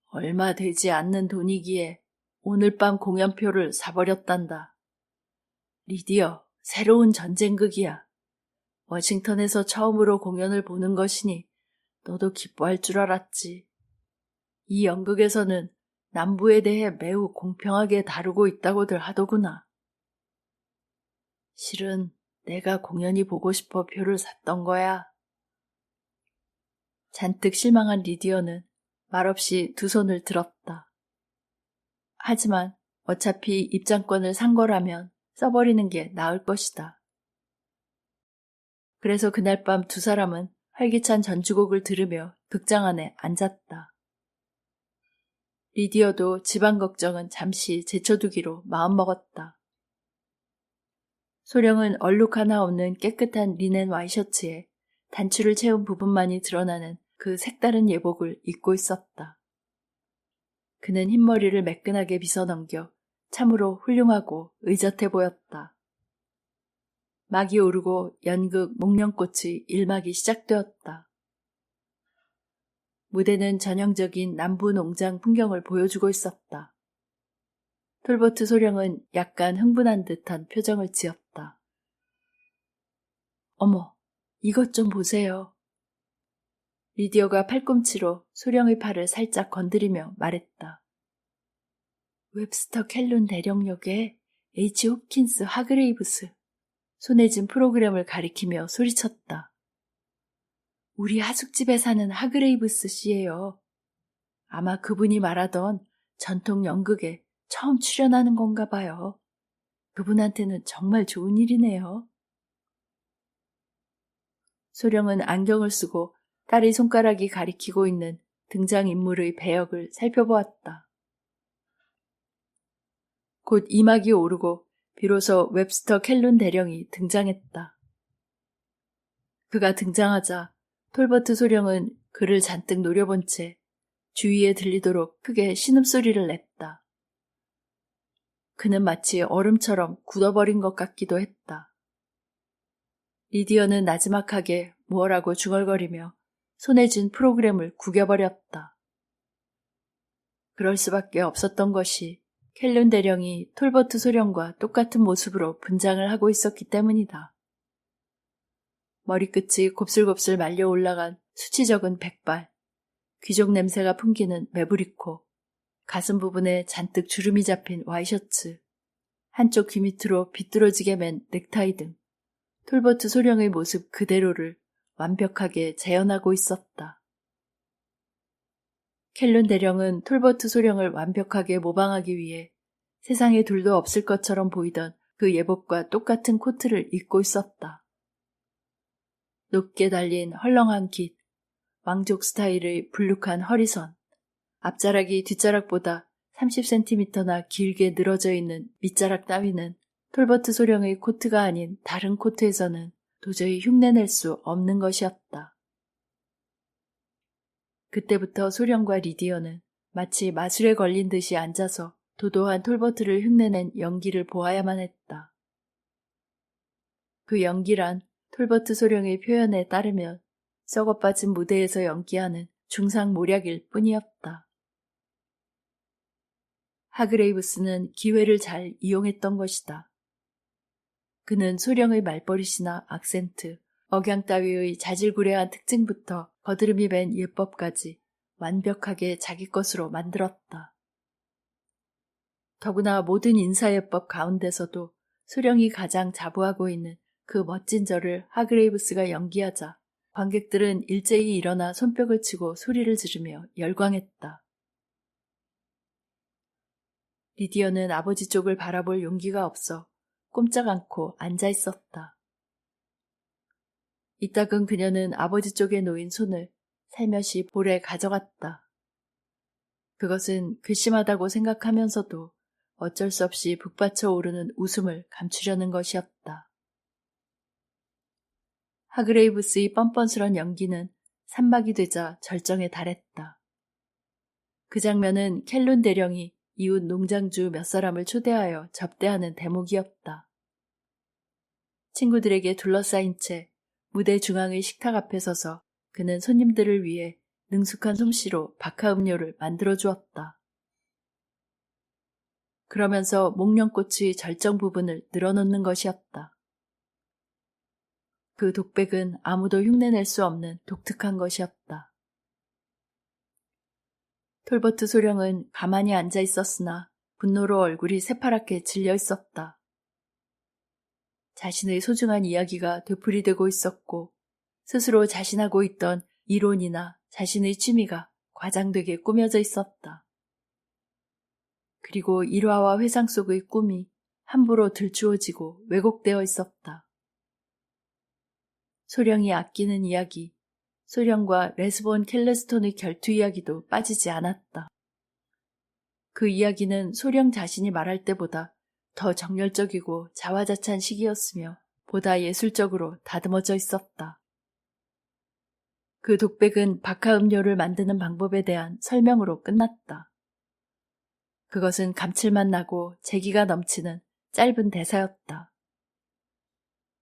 얼마 되지 않는 돈이기에 오늘 밤 공연표를 사버렸단다. 리디어, 새로운 전쟁극이야. 워싱턴에서 처음으로 공연을 보는 것이니 너도 기뻐할 줄 알았지. 이 연극에서는 남부에 대해 매우 공평하게 다루고 있다고들 하더구나. 실은 내가 공연히 보고 싶어 표를 샀던 거야. 잔뜩 실망한 리디어는 말없이 두 손을 들었다. 하지만 어차피 입장권을 산 거라면 써버리는 게 나을 것이다. 그래서 그날 밤 두 사람은 활기찬 전주곡을 들으며 극장 안에 앉았다. 리디어도 집안 걱정은 잠시 제쳐두기로 마음먹었다. 소령은 얼룩 하나 없는 깨끗한 리넨 와이셔츠에 단추를 채운 부분만이 드러나는 그 색다른 예복을 입고 있었다. 그는 흰머리를 매끈하게 빗어넘겨 참으로 훌륭하고 의젓해 보였다. 막이 오르고 연극 목련꽃의 일막이 시작되었다. 무대는 전형적인 남부 농장 풍경을 보여주고 있었다. 톨버트 소령은 약간 흥분한 듯한 표정을 지었다. 어머, 이것 좀 보세요. 리디어가 팔꿈치로 소령의 팔을 살짝 건드리며 말했다. 웹스터 켈룬 대령역에 H. 홉킨스 하그레이브스. 손에 쥔 프로그램을 가리키며 소리쳤다. 우리 하숙집에 사는 하그레이브스 씨예요. 아마 그분이 말하던 전통 연극에 처음 출연하는 건가 봐요. 그분한테는 정말 좋은 일이네요. 소령은 안경을 쓰고 딸의 손가락이 가리키고 있는 등장인물의 배역을 살펴보았다. 곧 이막이 오르고 비로소 웹스터 켈룬 대령이 등장했다. 그가 등장하자 톨버트 소령은 그를 잔뜩 노려본 채 주위에 들리도록 크게 신음소리를 냈다. 그는 마치 얼음처럼 굳어버린 것 같기도 했다. 리디어는 나지막하게 무엇라고 중얼거리며 손에 쥔 프로그램을 구겨버렸다. 그럴 수밖에 없었던 것이 켈룬 대령이 톨버트 소령과 똑같은 모습으로 분장을 하고 있었기 때문이다. 머리끝이 곱슬곱슬 말려 올라간 수치 적은 백발, 귀족 냄새가 풍기는 매부리코, 가슴 부분에 잔뜩 주름이 잡힌 와이셔츠, 한쪽 귀 밑으로 비뚤어지게 맨 넥타이 등 톨버트 소령의 모습 그대로를 완벽하게 재현하고 있었다. 켈룬 대령은 톨버트 소령을 완벽하게 모방하기 위해 세상에 둘도 없을 것처럼 보이던 그 예복과 똑같은 코트를 입고 있었다. 높게 달린 헐렁한 깃, 왕족 스타일의 불룩한 허리선, 앞자락이 뒷자락보다 30cm나 길게 늘어져 있는 밑자락 따위는 톨버트 소령의 코트가 아닌 다른 코트에서는 도저히 흉내낼 수 없는 것이었다. 그때부터 소령과 리디어는 마치 마술에 걸린 듯이 앉아서 도도한 톨버트를 흉내낸 연기를 보아야만 했다. 그 연기란 톨버트 소령의 표현에 따르면 썩어빠진 무대에서 연기하는 중상모략일 뿐이었다. 하그레이브스는 기회를 잘 이용했던 것이다. 그는 소령의 말버릇이나 악센트, 억양 따위의 자질구레한 특징부터 거드름이 밴 예법까지 완벽하게 자기 것으로 만들었다. 더구나 모든 인사예법 가운데서도 소령이 가장 자부하고 있는 그 멋진 절을 하그레이브스가 연기하자 관객들은 일제히 일어나 손뼉을 치고 소리를 지르며 열광했다. 리디어는 아버지 쪽을 바라볼 용기가 없어 꼼짝 않고 앉아 있었다. 이따금 그녀는 아버지 쪽에 놓인 손을 살며시 볼에 가져갔다. 그것은 괘씸하다고 생각하면서도 어쩔 수 없이 북받쳐 오르는 웃음을 감추려는 것이었다. 하그레이브스의 뻔뻔스런 연기는 산막이 되자 절정에 달했다. 그 장면은 켈룬 대령이 이웃 농장주 몇 사람을 초대하여 접대하는 대목이었다. 친구들에게 둘러싸인 채 무대 중앙의 식탁 앞에 서서 그는 손님들을 위해 능숙한 솜씨로 박하 음료를 만들어 주었다. 그러면서 목련꽃의 절정 부분을 늘어놓는 것이었다. 그 독백은 아무도 흉내낼 수 없는 독특한 것이었다. 톨버트 소령은 가만히 앉아 있었으나 분노로 얼굴이 새파랗게 질려 있었다. 자신의 소중한 이야기가 되풀이되고 있었고 스스로 자신하고 있던 이론이나 자신의 취미가 과장되게 꾸며져 있었다. 그리고 일화와 회상 속의 꿈이 함부로 들추어지고 왜곡되어 있었다. 소령이 아끼는 이야기, 소령과 레스본 켈레스톤의 결투 이야기도 빠지지 않았다. 그 이야기는 소령 자신이 말할 때보다 더 정열적이고 자화자찬 시기였으며 보다 예술적으로 다듬어져 있었다. 그 독백은 박하 음료를 만드는 방법에 대한 설명으로 끝났다. 그것은 감칠맛 나고 재기가 넘치는 짧은 대사였다.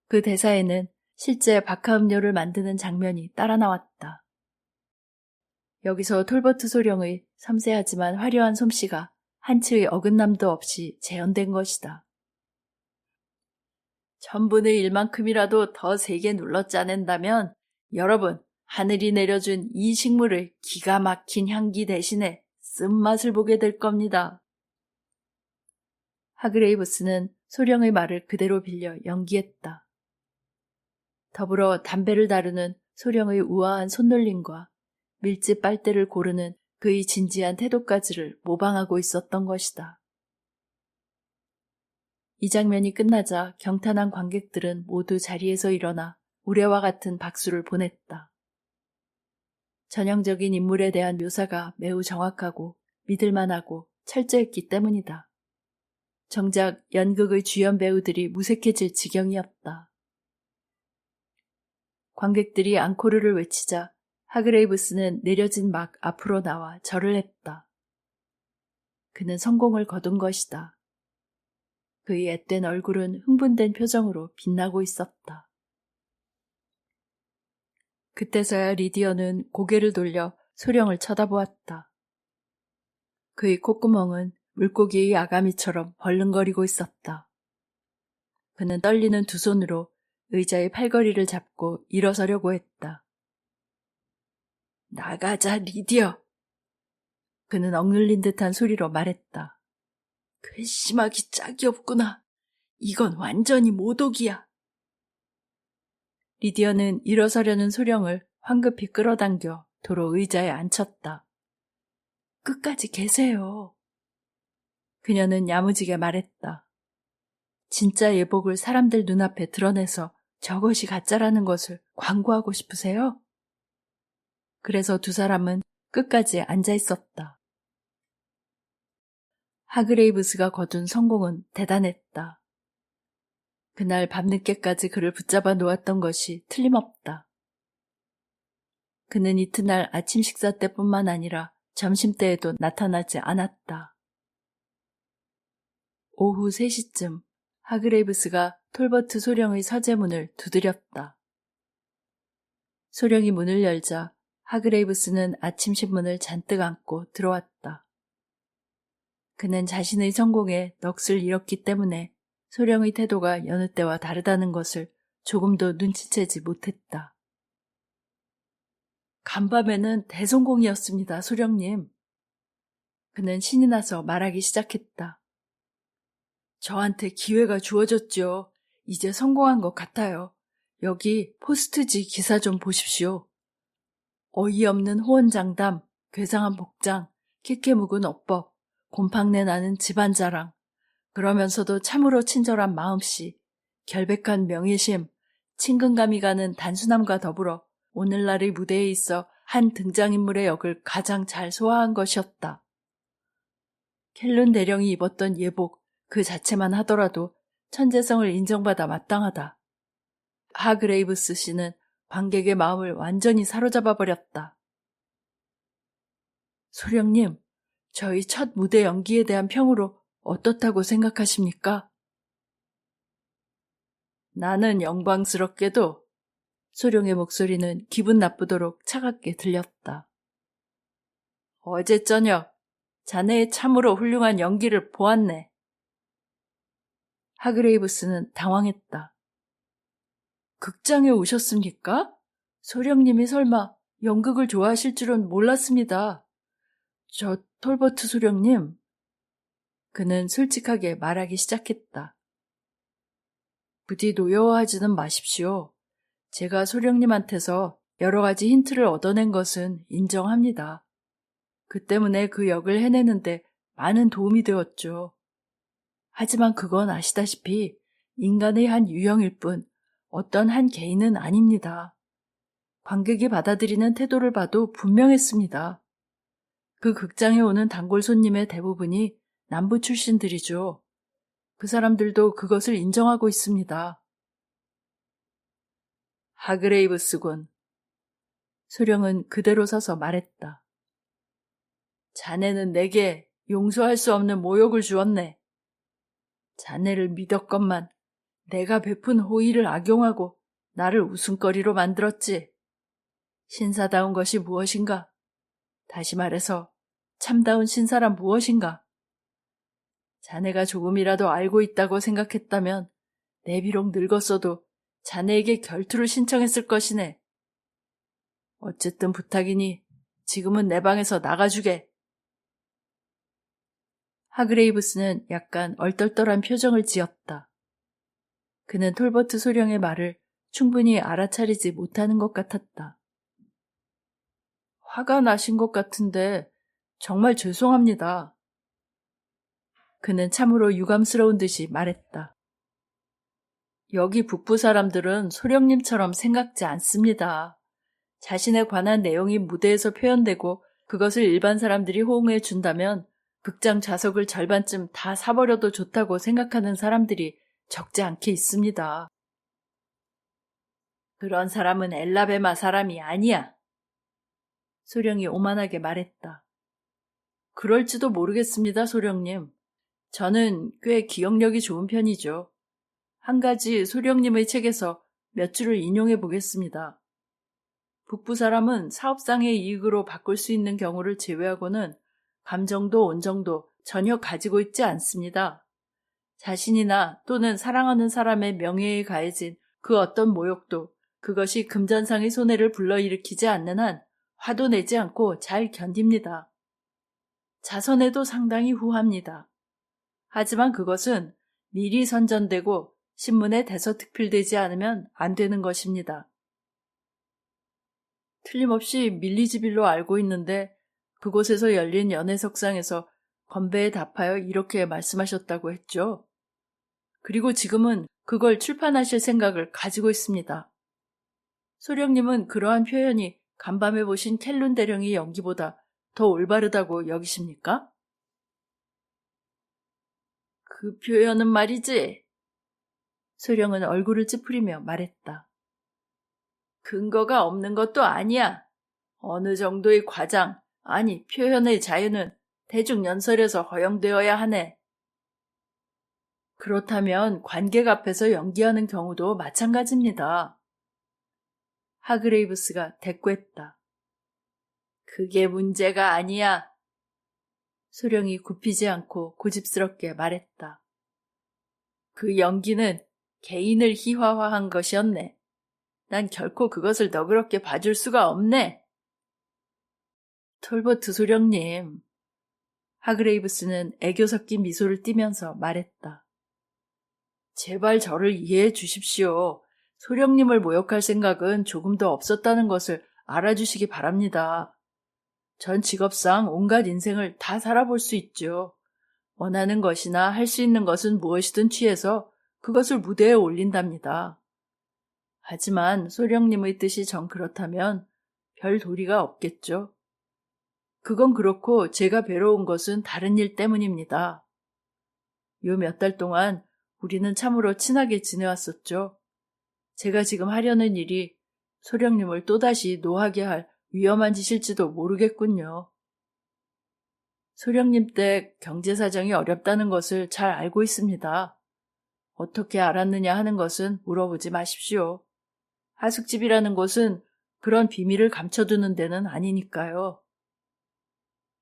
그 대사에는 실제 박하 음료를 만드는 장면이 따라 나왔다. 여기서 톨버트 소령의 섬세하지만 화려한 솜씨가 한치의 어긋남도 없이 재현된 것이다. 천분의 1만큼이라도 더 세게 눌러 짜낸다면 여러분, 하늘이 내려준 이 식물의 기가 막힌 향기 대신에 쓴맛을 보게 될 겁니다. 하그레이브스는 소령의 말을 그대로 빌려 연기했다. 더불어 담배를 다루는 소령의 우아한 손놀림과 밀짚 빨대를 고르는 그의 진지한 태도까지를 모방하고 있었던 것이다. 이 장면이 끝나자 경탄한 관객들은 모두 자리에서 일어나 우레와 같은 박수를 보냈다. 전형적인 인물에 대한 묘사가 매우 정확하고 믿을만하고 철저했기 때문이다. 정작 연극의 주연 배우들이 무색해질 지경이었다. 관객들이 앙코르를 외치자 하그레이브스는 내려진 막 앞으로 나와 절을 했다. 그는 성공을 거둔 것이다. 그의 앳된 얼굴은 흥분된 표정으로 빛나고 있었다. 그때서야 리디어는 고개를 돌려 소령을 쳐다보았다. 그의 콧구멍은 물고기의 아가미처럼 벌렁거리고 있었다. 그는 떨리는 두 손으로 의자의 팔걸이를 잡고 일어서려고 했다. 나가자, 리디어. 그는 억눌린 듯한 소리로 말했다. 괘씸하기 짝이 없구나. 이건 완전히 모독이야. 리디어는 일어서려는 소령을 황급히 끌어당겨 도로 의자에 앉혔다. 끝까지 계세요. 그녀는 야무지게 말했다. 진짜 예복을 사람들 눈앞에 드러내서 저것이 가짜라는 것을 광고하고 싶으세요? 그래서 두 사람은 끝까지 앉아 있었다. 하그레이브스가 거둔 성공은 대단했다. 그날 밤늦게까지 그를 붙잡아 놓았던 것이 틀림없다. 그는 이튿날 아침 식사 때뿐만 아니라 점심때에도 나타나지 않았다. 오후 3시쯤 하그레이브스가 톨버트 소령의 서재문을 두드렸다. 소령이 문을 열자 하그레이브스는 아침 신문을 잔뜩 안고 들어왔다. 그는 자신의 성공에 넋을 잃었기 때문에 소령의 태도가 여느 때와 다르다는 것을 조금도 눈치채지 못했다. 간밤에는 대성공이었습니다, 소령님. 그는 신이 나서 말하기 시작했다. 저한테 기회가 주어졌죠. 이제 성공한 것 같아요. 여기 포스트지 기사 좀 보십시오. 어이없는 호언장담, 괴상한 복장, 키케 묵은 어법, 곰팡내 나는 집안 자랑, 그러면서도 참으로 친절한 마음씨, 결백한 명예심, 친근감이 가는 단순함과 더불어 오늘날의 무대에 있어 한 등장인물의 역을 가장 잘 소화한 것이었다. 켈룬 대령이 입었던 예복 그 자체만 하더라도 천재성을 인정받아 마땅하다. 하그레이브스 씨는 관객의 마음을 완전히 사로잡아 버렸다. 소령님, 저희 첫 무대 연기에 대한 평으로 어떻다고 생각하십니까? 나는 영광스럽게도 소령의 목소리는 기분 나쁘도록 차갑게 들렸다. 어제 저녁 자네의 참으로 훌륭한 연기를 보았네. 하그레이브스는 당황했다. 극장에 오셨습니까? 소령님이 설마 연극을 좋아하실 줄은 몰랐습니다. 저 톨버트 소령님. 그는 솔직하게 말하기 시작했다. 부디 노여워하지는 마십시오. 제가 소령님한테서 여러 가지 힌트를 얻어낸 것은 인정합니다. 그 때문에 그 역을 해내는데 많은 도움이 되었죠. 하지만 그건 아시다시피 인간의 한 유형일 뿐 어떤 한 개인은 아닙니다. 관객이 받아들이는 태도를 봐도 분명했습니다. 그 극장에 오는 단골 손님의 대부분이 남부 출신들이죠. 그 사람들도 그것을 인정하고 있습니다. 하그레이브스군. 소령은 그대로 서서 말했다. 자네는 내게 용서할 수 없는 모욕을 주었네. 자네를 믿었건만 내가 베푼 호의를 악용하고 나를 웃음거리로 만들었지. 신사다운 것이 무엇인가? 다시 말해서 참다운 신사란 무엇인가? 자네가 조금이라도 알고 있다고 생각했다면 내 비록 늙었어도 자네에게 결투를 신청했을 것이네. 어쨌든 부탁이니 지금은 내 방에서 나가주게. 하그레이브스는 약간 얼떨떨한 표정을 지었다. 그는 톨버트 소령의 말을 충분히 알아차리지 못하는 것 같았다. 화가 나신 것 같은데 정말 죄송합니다. 그는 참으로 유감스러운 듯이 말했다. 여기 북부 사람들은 소령님처럼 생각지 않습니다. 자신에 관한 내용이 무대에서 표현되고 그것을 일반 사람들이 호응해 준다면 극장 좌석을 절반쯤 다 사버려도 좋다고 생각하는 사람들이 적지 않게 있습니다. 그런 사람은 엘라베마 사람이 아니야. 소령이 오만하게 말했다. 그럴지도 모르겠습니다, 소령님. 저는 꽤 기억력이 좋은 편이죠. 한 가지 소령님의 책에서 몇 줄을 인용해 보겠습니다. 북부 사람은 사업상의 이익으로 바꿀 수 있는 경우를 제외하고는 감정도 온정도 전혀 가지고 있지 않습니다. 자신이나 또는 사랑하는 사람의 명예에 가해진 그 어떤 모욕도 그것이 금전상의 손해를 불러일으키지 않는 한 화도 내지 않고 잘 견딥니다. 자선에도 상당히 후합니다. 하지만 그것은 미리 선전되고 신문에 대서특필되지 않으면 안 되는 것입니다. 틀림없이 밀리지빌로 알고 있는데 그곳에서 열린 연회석상에서 건배에 답하여 이렇게 말씀하셨다고 했죠. 그리고 지금은 그걸 출판하실 생각을 가지고 있습니다. 소령님은 그러한 표현이 간밤에 보신 켈룬 대령의 연기보다 더 올바르다고 여기십니까? 그 표현은 말이지. 소령은 얼굴을 찌푸리며 말했다. 근거가 없는 것도 아니야. 어느 정도의 과장, 아니 표현의 자유는 대중연설에서 허용되어야 하네. 그렇다면 관객 앞에서 연기하는 경우도 마찬가지입니다. 하그레이브스가 대꾸했다. 그게 문제가 아니야. 소령이 굽히지 않고 고집스럽게 말했다. 그 연기는 개인을 희화화한 것이었네. 난 결코 그것을 너그럽게 봐줄 수가 없네. 톨버트 소령님. 하그레이브스는 애교 섞인 미소를 띠면서 말했다. 제발 저를 이해해 주십시오. 소령님을 모욕할 생각은 조금도 없었다는 것을 알아주시기 바랍니다. 전 직업상 온갖 인생을 다 살아볼 수 있죠. 원하는 것이나 할 수 있는 것은 무엇이든 취해서 그것을 무대에 올린답니다. 하지만 소령님의 뜻이 정 그렇다면 별 도리가 없겠죠. 그건 그렇고 제가 뵈러온 것은 다른 일 때문입니다. 요 몇 달 동안 우리는 참으로 친하게 지내왔었죠. 제가 지금 하려는 일이 소령님을 또다시 노하게 할 위험한 짓일지도 모르겠군요. 소령님 댁 경제사정이 어렵다는 것을 잘 알고 있습니다. 어떻게 알았느냐 하는 것은 물어보지 마십시오. 하숙집이라는 곳은 그런 비밀을 감춰두는 데는 아니니까요.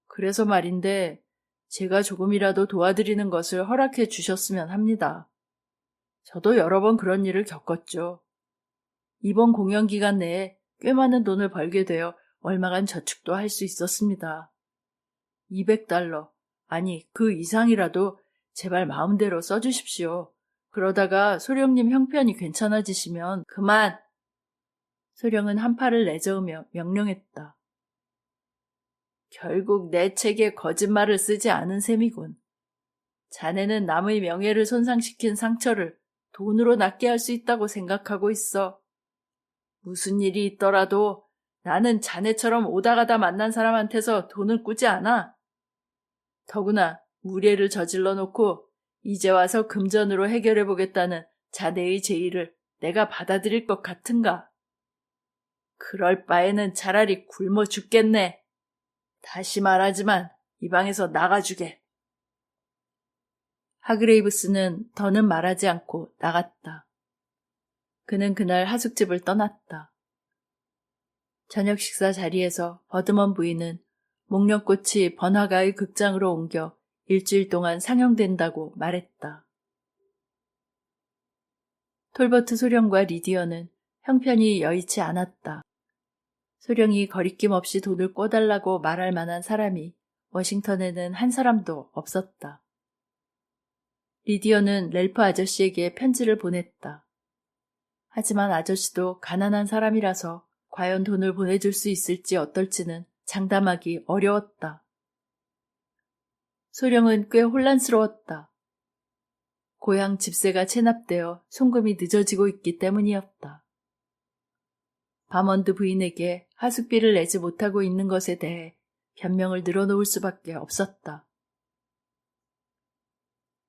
그래서 말인데 제가 조금이라도 도와드리는 것을 허락해 주셨으면 합니다. 저도 여러 번 그런 일을 겪었죠. 이번 공연 기간 내에 꽤 많은 돈을 벌게 되어 얼마간 저축도 할 수 있었습니다. $200, 아니 그 이상이라도 제발 마음대로 써주십시오. 그러다가 소령님 형편이 괜찮아지시면 그만! 소령은 한 팔을 내저으며 명령했다. 결국 내 책에 거짓말을 쓰지 않은 셈이군. 자네는 남의 명예를 손상시킨 상처를 돈으로 낫게 할 수 있다고 생각하고 있어. 무슨 일이 있더라도 나는 자네처럼 오다가다 만난 사람한테서 돈을 꾸지 않아. 더구나 무례를 저질러 놓고 이제 와서 금전으로 해결해보겠다는 자네의 제의를 내가 받아들일 것 같은가? 그럴 바에는 차라리 굶어 죽겠네. 다시 말하지만 이 방에서 나가주게. 하그레이브스는 더는 말하지 않고 나갔다. 그는 그날 하숙집을 떠났다. 저녁 식사 자리에서 버드먼 부인은 목련꽃이 번화가의 극장으로 옮겨 일주일 동안 상영된다고 말했다. 톨버트 소령과 리디어는 형편이 여의치 않았다. 소령이 거리낌 없이 돈을 꿔달라고 말할 만한 사람이 워싱턴에는 한 사람도 없었다. 리디어는 렐프 아저씨에게 편지를 보냈다. 하지만 아저씨도 가난한 사람이라서 과연 돈을 보내줄 수 있을지 어떨지는 장담하기 어려웠다. 소령은 꽤 혼란스러웠다. 고향 집세가 체납되어 송금이 늦어지고 있기 때문이었다. 바먼드 부인에게 하숙비를 내지 못하고 있는 것에 대해 변명을 늘어놓을 수밖에 없었다.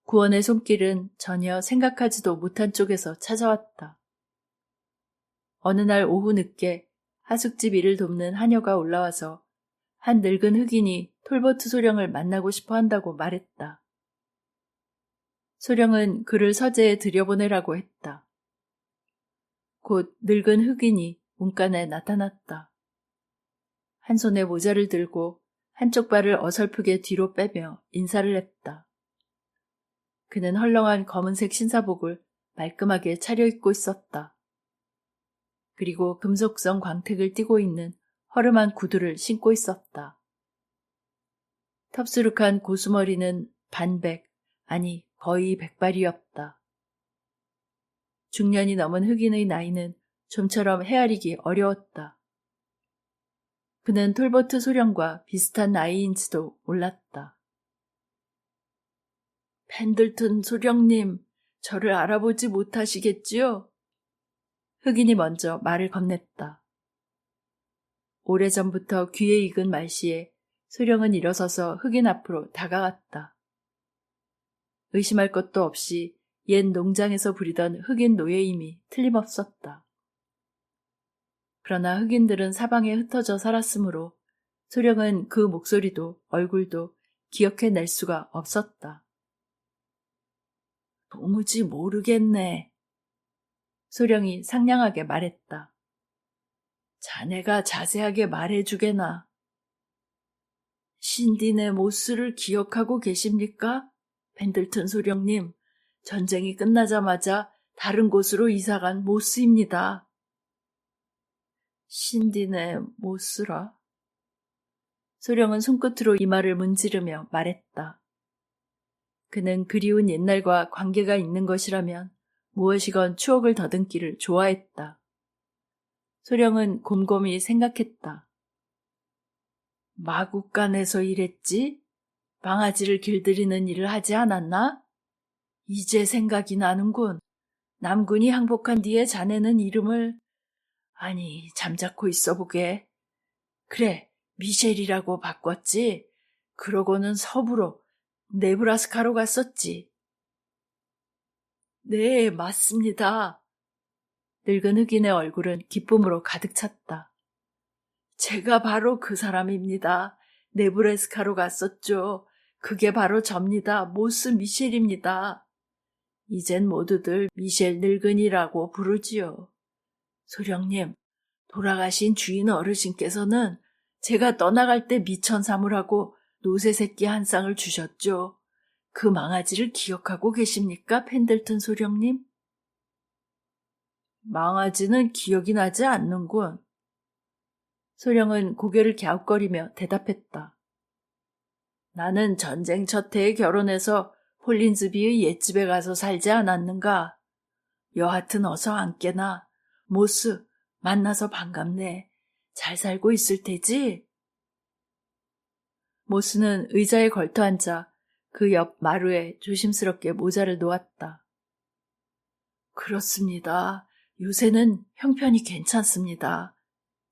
구원의 손길은 전혀 생각하지도 못한 쪽에서 찾아왔다. 어느 날 오후 늦게 하숙집 일을 돕는 하녀가 올라와서 한 늙은 흑인이 톨버트 소령을 만나고 싶어 한다고 말했다. 소령은 그를 서재에 들여보내라고 했다. 곧 늙은 흑인이 문간에 나타났다. 한 손에 모자를 들고 한쪽 발을 어설프게 뒤로 빼며 인사를 했다. 그는 헐렁한 검은색 신사복을 말끔하게 차려입고 있었다. 그리고 금속성 광택을 띠고 있는 허름한 구두를 신고 있었다. 텁수룩한 고수머리는 반백, 아니 거의 백발이었다. 중년이 넘은 흑인의 나이는 좀처럼 헤아리기 어려웠다. 그는 톨버트 소령과 비슷한 나이인지도 몰랐다. 펜들튼 소령님, 저를 알아보지 못하시겠지요? 흑인이 먼저 말을 건넸다. 오래전부터 귀에 익은 말씨에 소령은 일어서서 흑인 앞으로 다가갔다. 의심할 것도 없이 옛 농장에서 부리던 흑인 노예임이 틀림없었다. 그러나 흑인들은 사방에 흩어져 살았으므로 소령은 그 목소리도 얼굴도 기억해낼 수가 없었다. 도무지 모르겠네. 소령이 상냥하게 말했다. 자네가 자세하게 말해주게나. 신디네 모스를 기억하고 계십니까? 펜들튼 소령님, 전쟁이 끝나자마자 다른 곳으로 이사간 모스입니다. 신디네 모스라? 소령은 손끝으로 이마를 문지르며 말했다. 그는 그리운 옛날과 관계가 있는 것이라면 무엇이건 추억을 더듬기를 좋아했다. 소령은 곰곰이 생각했다. 마국간에서 일했지? 방아지를 길들이는 일을 하지 않았나? 이제 생각이 나는군. 남군이 항복한 뒤에 자네는 이름을... 아니, 잠자코 있어보게. 그래, 미셸이라고 바꿨지. 그러고는 서부로, 네브라스카로 갔었지. 네, 맞습니다. 늙은 흑인의 얼굴은 기쁨으로 가득 찼다. 제가 바로 그 사람입니다. 네브라스카로 갔었죠. 그게 바로 접니다. 모스 미셸입니다. 이젠 모두들 미셸 늙은이라고 부르지요. 소령님, 돌아가신 주인 어르신께서는 제가 떠나갈 때 미천 사물하고 노새 새끼 한 쌍을 주셨죠. 그 망아지를 기억하고 계십니까, 펜들턴 소령님? 망아지는 기억이 나지 않는군. 소령은 고개를 갸웃거리며 대답했다. 나는 전쟁 첫 해에 결혼해서 홀린즈비의 옛집에 가서 살지 않았는가? 여하튼 어서 앉게나. 모스, 만나서 반갑네. 잘 살고 있을 테지? 모스는 의자에 걸터앉아 그 옆 마루에 조심스럽게 모자를 놓았다. 그렇습니다. 요새는 형편이 괜찮습니다.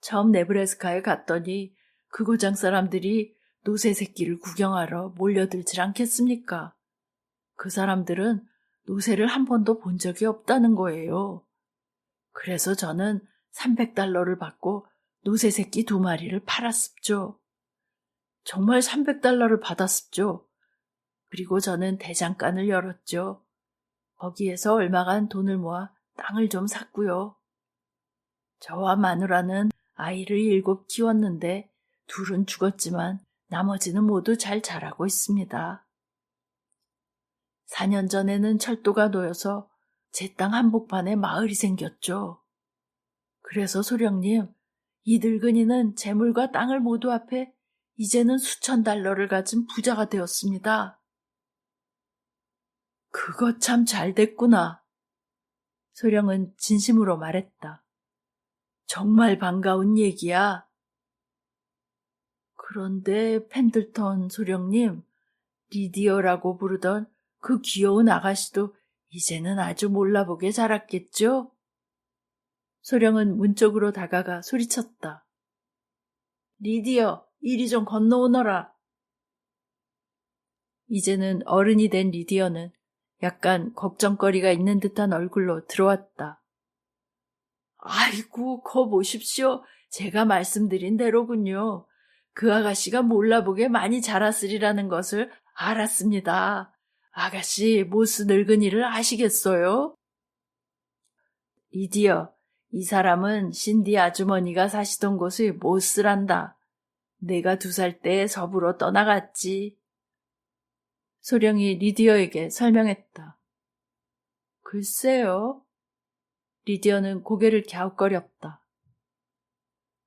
처음 네브래스카에 갔더니 그 고장 사람들이 노새 새끼를 구경하러 몰려들질 않겠습니까? 그 사람들은 노새를 한 번도 본 적이 없다는 거예요. 그래서 저는 $300를 받고 노새 새끼 2마리를 팔았습죠. 정말 $300를 받았습죠. 그리고 저는 대장간을 열었죠. 거기에서 얼마간 돈을 모아 땅을 좀 샀고요. 저와 마누라는 아이를 7 키웠는데 둘은 죽었지만 나머지는 모두 잘 자라고 있습니다. 4년 전에는 철도가 놓여서 제 땅 한복판에 마을이 생겼죠. 그래서 소령님, 이 늙은이는 재물과 땅을 모두 합해 이제는 수천 달러를 가진 부자가 되었습니다. 그거 참 잘 됐구나. 소령은 진심으로 말했다. 정말 반가운 얘기야. 그런데 펜들턴 소령님, 리디어라고 부르던 그 귀여운 아가씨도 이제는 아주 몰라보게 자랐겠죠? 소령은 문 쪽으로 다가가 소리쳤다. 리디어, 이리 좀 건너오너라. 이제는 어른이 된 리디어는 약간 걱정거리가 있는 듯한 얼굴로 들어왔다. 아이고, 거 보십시오. 제가 말씀드린 대로군요. 그 아가씨가 몰라보게 많이 자랐으리라는 것을 알았습니다. 아가씨, 모스 늙은이를 아시겠어요? 리디어, 이 사람은 신디 아주머니가 사시던 곳의 모스란다. 내가 2살 때 서부로 떠나갔지. 소령이 리디어에게 설명했다. 글쎄요. 리디어는 고개를 갸웃거렸다.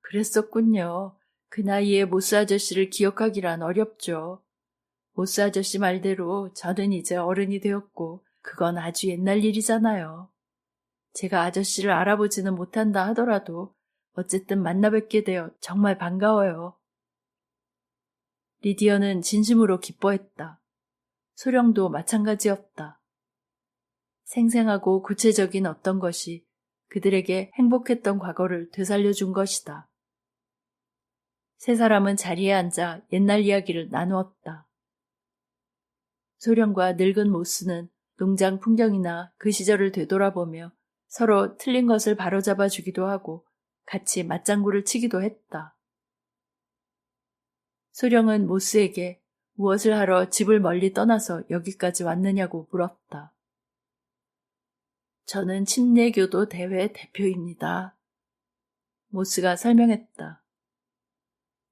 그랬었군요. 그 나이에 모스 아저씨를 기억하기란 어렵죠. 모스 아저씨 말대로 저는 이제 어른이 되었고 그건 아주 옛날 일이잖아요. 제가 아저씨를 알아보지는 못한다 하더라도 어쨌든 만나 뵙게 되어 정말 반가워요. 리디어는 진심으로 기뻐했다. 소령도 마찬가지였다. 생생하고 구체적인 어떤 것이 그들에게 행복했던 과거를 되살려준 것이다. 세 사람은 자리에 앉아 옛날 이야기를 나누었다. 소령과 늙은 모스는 농장 풍경이나 그 시절을 되돌아보며 서로 틀린 것을 바로잡아 주기도 하고 같이 맞장구를 치기도 했다. 소령은 모스에게 무엇을 하러 집을 멀리 떠나서 여기까지 왔느냐고 물었다. 저는 침례교도 대회 대표입니다. 모스가 설명했다.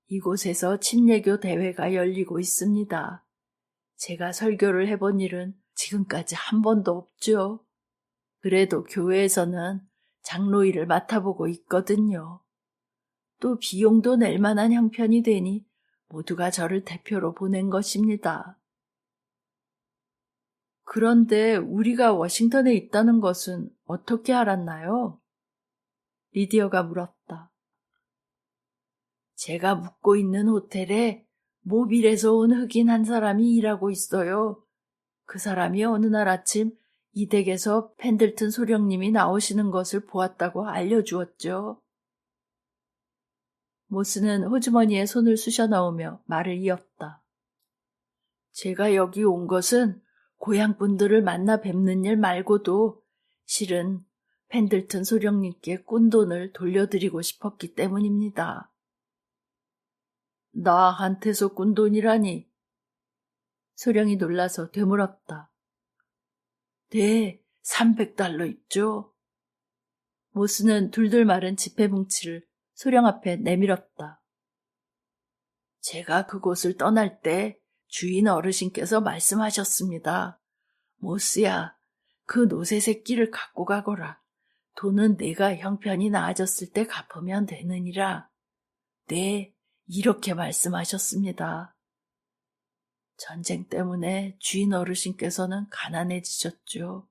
이곳에서 침례교 대회가 열리고 있습니다. 제가 설교를 해본 일은 지금까지 한 번도 없죠. 그래도 교회에서는 장로 일을 맡아보고 있거든요. 또 비용도 낼 만한 형편이 되니 모두가 저를 대표로 보낸 것입니다. 그런데 우리가 워싱턴에 있다는 것은 어떻게 알았나요? 리디어가 물었다. 제가 묵고 있는 호텔에 모빌에서 온 흑인 한 사람이 일하고 있어요. 그 사람이 어느 날 아침 이 댁에서 펜들튼 소령님이 나오시는 것을 보았다고 알려주었죠. 모스는 호주머니에 손을 쑤셔 넣으며 말을 이었다. 제가 여기 온 것은 고향분들을 만나 뵙는 일 말고도 실은 펜들튼 소령님께 꾼돈을 돌려드리고 싶었기 때문입니다. 나한테서 꾼돈이라니. 소령이 놀라서 되물었다. 네, 300달러 있죠. 모스는 둘둘 마른 지폐 뭉치를 소령 앞에 내밀었다. 제가 그곳을 떠날 때 주인 어르신께서 말씀하셨습니다. 모스야, 그 노새 새끼를 갖고 가거라. 돈은 내가 형편이 나아졌을 때 갚으면 되느니라. 네, 이렇게 말씀하셨습니다. 전쟁 때문에 주인 어르신께서는 가난해지셨죠.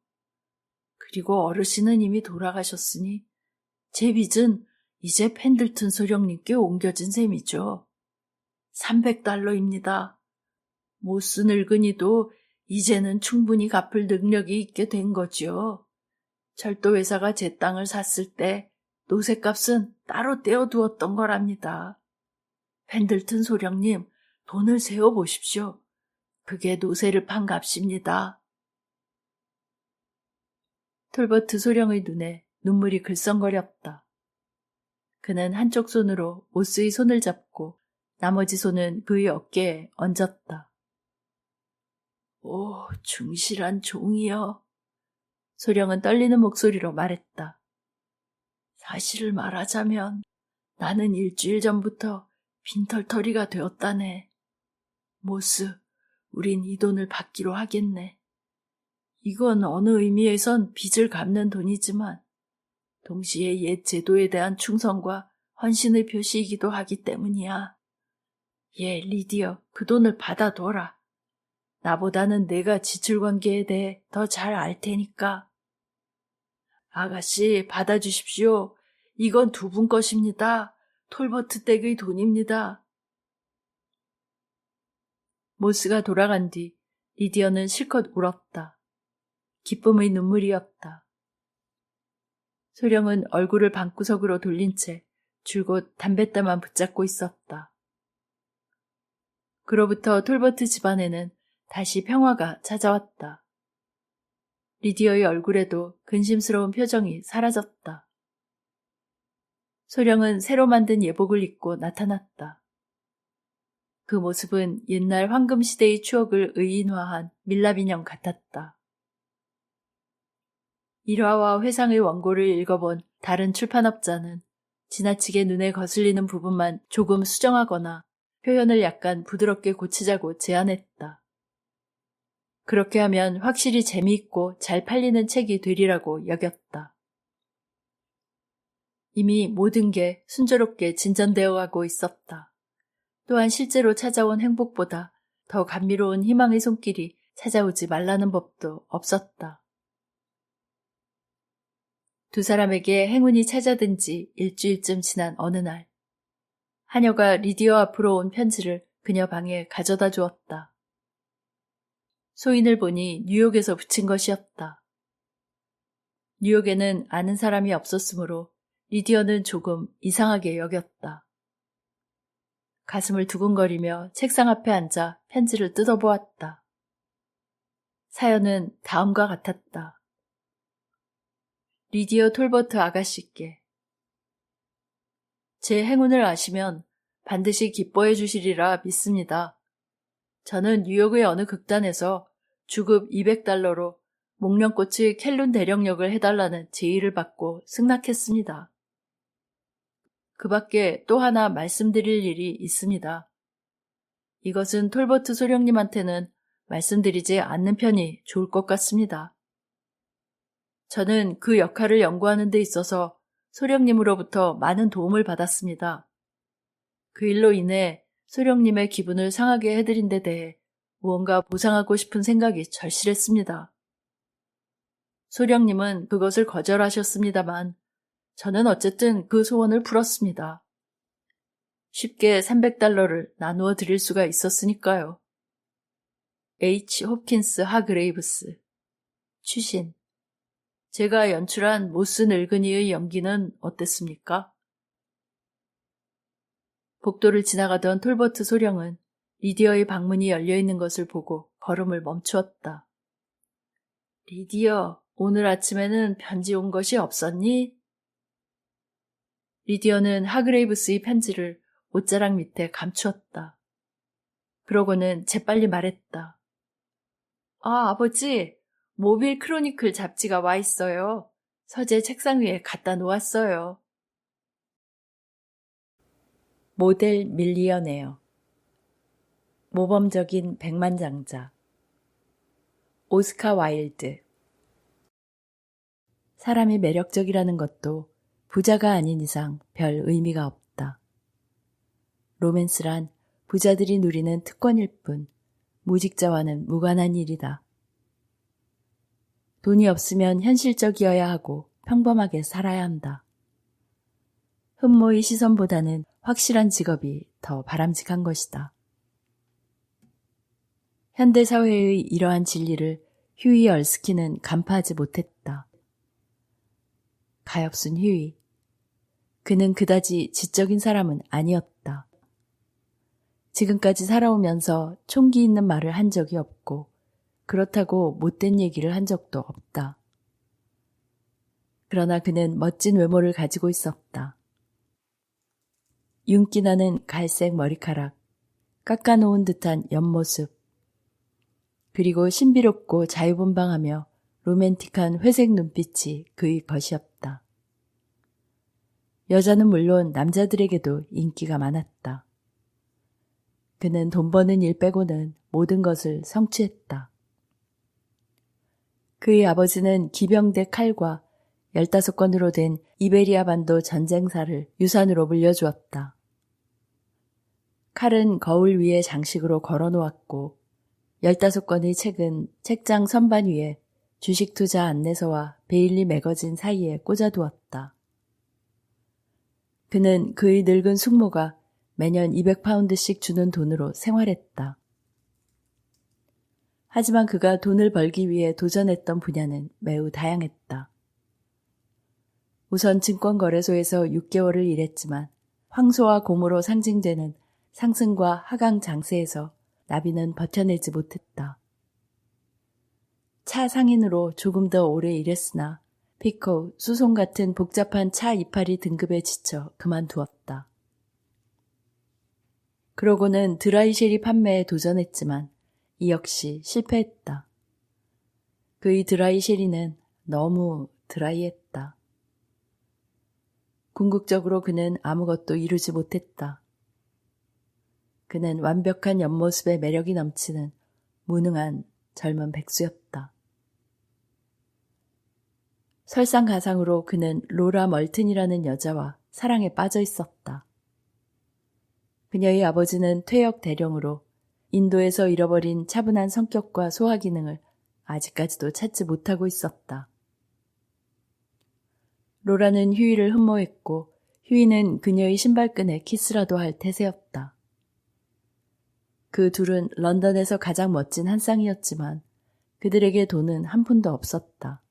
그리고 어르신은 이미 돌아가셨으니 제 빚은 이제 펜들튼 소령님께 옮겨진 셈이죠. 300달러입니다. 모스 늙은이도 이제는 충분히 갚을 능력이 있게 된 거지요. 철도회사가 제 땅을 샀을 때 노새값은 따로 떼어두었던 거랍니다. 펜들튼 소령님, 돈을 세어보십시오. 그게 노새를 판 값입니다. 톨버트 소령의 눈에 눈물이 글썽거렸다. 그는 한쪽 손으로 모스의 손을 잡고 나머지 손은 그의 어깨에 얹었다. 오, 충실한 종이여. 소령은 떨리는 목소리로 말했다. 사실을 말하자면 나는 일주일 전부터 빈털터리가 되었다네. 모스, 우린 이 돈을 받기로 하겠네. 이건 어느 의미에선 빚을 갚는 돈이지만 동시에 옛 제도에 대한 충성과 헌신의 표시이기도 하기 때문이야. 예, 리디어, 그 돈을 받아둬라. 나보다는 내가 지출관계에 대해 더 잘 알 테니까. 아가씨, 받아주십시오. 이건 두 분 것입니다. 톨버트 댁의 돈입니다. 모스가 돌아간 뒤 리디어는 실컷 울었다. 기쁨의 눈물이었다. 소령은 얼굴을 방구석으로 돌린 채 줄곧 담뱃다만 붙잡고 있었다. 그로부터 톨버트 집안에는 다시 평화가 찾아왔다. 리디어의 얼굴에도 근심스러운 표정이 사라졌다. 소령은 새로 만든 예복을 입고 나타났다. 그 모습은 옛날 황금시대의 추억을 의인화한 밀랍인형 같았다. 일화와 회상의 원고를 읽어본 다른 출판업자는 지나치게 눈에 거슬리는 부분만 조금 수정하거나 표현을 약간 부드럽게 고치자고 제안했다. 그렇게 하면 확실히 재미있고 잘 팔리는 책이 되리라고 여겼다. 이미 모든 게 순조롭게 진전되어 가고 있었다. 또한 실제로 찾아온 행복보다 더 감미로운 희망의 손길이 찾아오지 말라는 법도 없었다. 두 사람에게 행운이 찾아든 지 일주일쯤 지난 어느 날, 하녀가 리디어 앞으로 온 편지를 그녀 방에 가져다 주었다. 소인을 보니 뉴욕에서 붙인 것이었다. 뉴욕에는 아는 사람이 없었으므로 리디어는 조금 이상하게 여겼다. 가슴을 두근거리며 책상 앞에 앉아 편지를 뜯어보았다. 사연은 다음과 같았다. 리디어 톨버트 아가씨께 제 행운을 아시면 반드시 기뻐해 주시리라 믿습니다. 저는 뉴욕의 어느 극단에서 주급 200달러로 목련꽃의 켈룬 대령역을 해달라는 제의를 받고 승낙했습니다. 그 밖에 또 하나 말씀드릴 일이 있습니다. 이것은 톨버트 소령님한테는 말씀드리지 않는 편이 좋을 것 같습니다. 저는 그 역할을 연구하는 데 있어서 소령님으로부터 많은 도움을 받았습니다. 그 일로 인해 소령님의 기분을 상하게 해드린 데 대해 무언가 보상하고 싶은 생각이 절실했습니다. 소령님은 그것을 거절하셨습니다만 저는 어쨌든 그 소원을 풀었습니다. 쉽게 $300를 나누어 드릴 수가 있었으니까요. H. 홉킨스 하그레이브스. 추신. 제가 연출한 모스 늙은이의 연기는 어땠습니까? 복도를 지나가던 톨버트 소령은 리디어의 방문이 열려있는 것을 보고 걸음을 멈추었다. 리디어, 오늘 아침에는 편지 온 것이 없었니? 리디어는 하그레이브스의 편지를 옷자락 밑에 감추었다. 그러고는 재빨리 말했다. 아, 아버지, 모빌 크로니클 잡지가 와 있어요. 서재 책상 위에 갖다 놓았어요. 모델 밀리어네어. 모범적인 백만장자. 오스카 와일드. 사람이 매력적이라는 것도 부자가 아닌 이상 별 의미가 없다. 로맨스란 부자들이 누리는 특권일 뿐 무직자와는 무관한 일이다. 돈이 없으면 현실적이어야 하고 평범하게 살아야 한다. 흠모의 시선보다는 확실한 직업이 더 바람직한 것이다. 현대사회의 이러한 진리를 휴이 얼스키는 간파하지 못했다. 가엾은 휴이. 그는 그다지 지적인 사람은 아니었다. 지금까지 살아오면서 총기 있는 말을 한 적이 없고 그렇다고 못된 얘기를 한 적도 없다. 그러나 그는 멋진 외모를 가지고 있었다. 윤기나는 갈색 머리카락, 깎아놓은 듯한 옆모습, 그리고 신비롭고 자유분방하며 로맨틱한 회색 눈빛이 그의 것이었다. 여자는 물론 남자들에게도 인기가 많았다. 그는 돈 버는 일 빼고는 모든 것을 성취했다. 그의 아버지는 기병대 칼과 15건으로 된 이베리아 반도 전쟁사를 유산으로 물려주었다. 칼은 거울 위에 장식으로 걸어놓았고 15권의 책은 책장 선반 위에 주식 투자 안내서와 베일리 매거진 사이에 꽂아두었다. 그는 그의 늙은 숙모가 매년 200파운드씩 주는 돈으로 생활했다. 하지만 그가 돈을 벌기 위해 도전했던 분야는 매우 다양했다. 우선 증권거래소에서 6개월을 일했지만 황소와 곰으로 상징되는 상승과 하강 장세에서 나비는 버텨내지 못했다. 차 상인으로 조금 더 오래 일했으나 피코, 수송 같은 복잡한 차 이파리 등급에 지쳐 그만두었다. 그러고는 드라이쉐리 판매에 도전했지만 이 역시 실패했다. 그의 드라이쉐리는 너무 드라이했다. 궁극적으로 그는 아무것도 이루지 못했다. 그는 완벽한 옆모습에 매력이 넘치는 무능한 젊은 백수였다. 설상가상으로 그는 로라 멀튼이라는 여자와 사랑에 빠져 있었다. 그녀의 아버지는 퇴역 대령으로 인도에서 잃어버린 차분한 성격과 소화 기능을 아직까지도 찾지 못하고 있었다. 로라는 휴이를 흠모했고 휴이는 그녀의 신발끈에 키스라도 할 태세였다. 그 둘은 런던에서 가장 멋진 한 쌍이었지만 그들에게 돈은 한 푼도 없었다.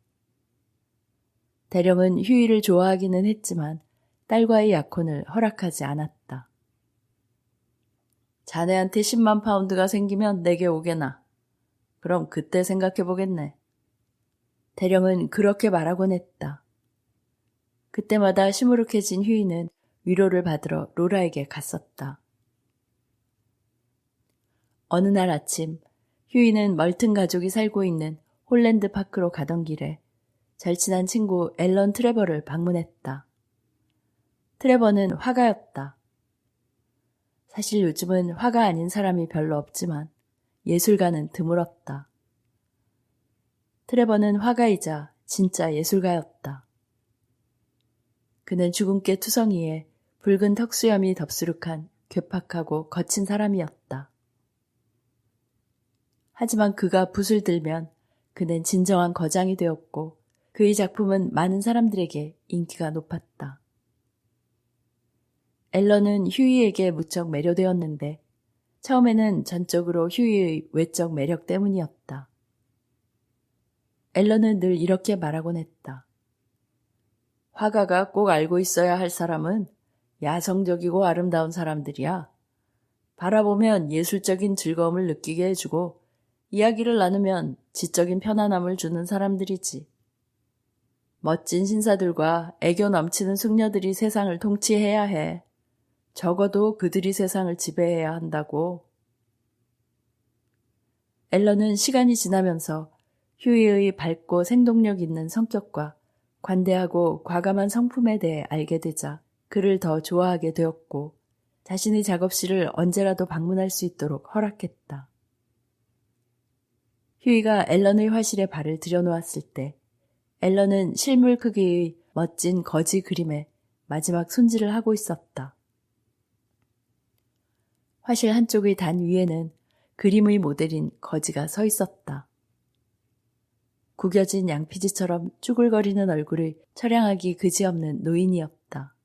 대령은 휴이를 좋아하기는 했지만 딸과의 약혼을 허락하지 않았다. 자네한테 10만 파운드가 생기면 내게 오게나. 그럼 그때 생각해보겠네. 대령은 그렇게 말하곤 했다. 그때마다 시무룩해진 휴이는 위로를 받으러 로라에게 갔었다. 어느 날 아침 휴이는 멀튼 가족이 살고 있는 홀랜드 파크로 가던 길에 절친한 친구 앨런 트레버를 방문했다. 트레버는 화가였다. 사실 요즘은 화가 아닌 사람이 별로 없지만 예술가는 드물었다. 트레버는 화가이자 진짜 예술가였다. 그는 주근깨 투성이에 붉은 턱수염이 덥수룩한 괴팍하고 거친 사람이었다. 하지만 그가 붓을 들면 그는 진정한 거장이 되었고 그의 작품은 많은 사람들에게 인기가 높았다. 앨런은 휴이에게 무척 매료되었는데 처음에는 전적으로 휴이의 외적 매력 때문이었다. 앨런은 늘 이렇게 말하곤 했다. 화가가 꼭 알고 있어야 할 사람은 야성적이고 아름다운 사람들이야. 바라보면 예술적인 즐거움을 느끼게 해주고 이야기를 나누면 지적인 편안함을 주는 사람들이지. 멋진 신사들과 애교 넘치는 숙녀들이 세상을 통치해야 해. 적어도 그들이 세상을 지배해야 한다고. 앨런은 시간이 지나면서 휴이의 밝고 생동력 있는 성격과 관대하고 과감한 성품에 대해 알게 되자 그를 더 좋아하게 되었고 자신의 작업실을 언제라도 방문할 수 있도록 허락했다. 휴이가 앨런의 화실에 발을 들여놓았을 때 앨런은 실물 크기의 멋진 거지 그림에 마지막 손질을 하고 있었다. 화실 한쪽의 단 위에는 그림의 모델인 거지가 서 있었다. 구겨진 양피지처럼 쭈글거리는 얼굴을 처량하기 그지없는 노인이었다.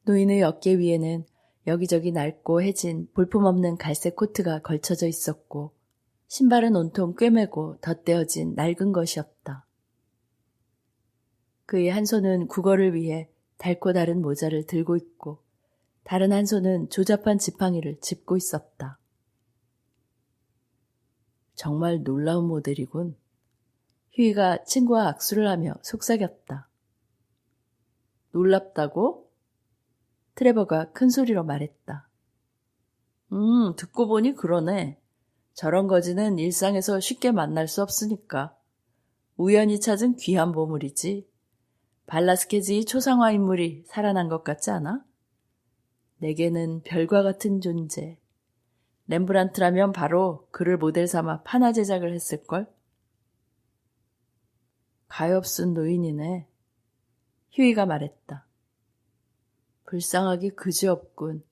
노인의 어깨 위에는 여기저기 낡고 해진 볼품없는 갈색 코트가 걸쳐져 있었고 신발은 온통 꿰매고 덧대어진 낡은 것이었다. 그의 한 손은 국어를 위해 닳고 다른 모자를 들고 있고 다른 한 손은 조잡한 지팡이를 짚고 있었다. 정말 놀라운 모델이군. 휴이가 친구와 악수를 하며 속삭였다. 놀랍다고? 트레버가 큰 소리로 말했다. 듣고 보니 그러네. 저런 거지는 일상에서 쉽게 만날 수 없으니까. 우연히 찾은 귀한 보물이지. 발라스케즈의 초상화 인물이 살아난 것 같지 않아? 내게는 별과 같은 존재. 렘브란트라면 바로 그를 모델 삼아 판화 제작을 했을걸? 가엾은 노인이네. 휴이가 말했다. 불쌍하기 그지없군.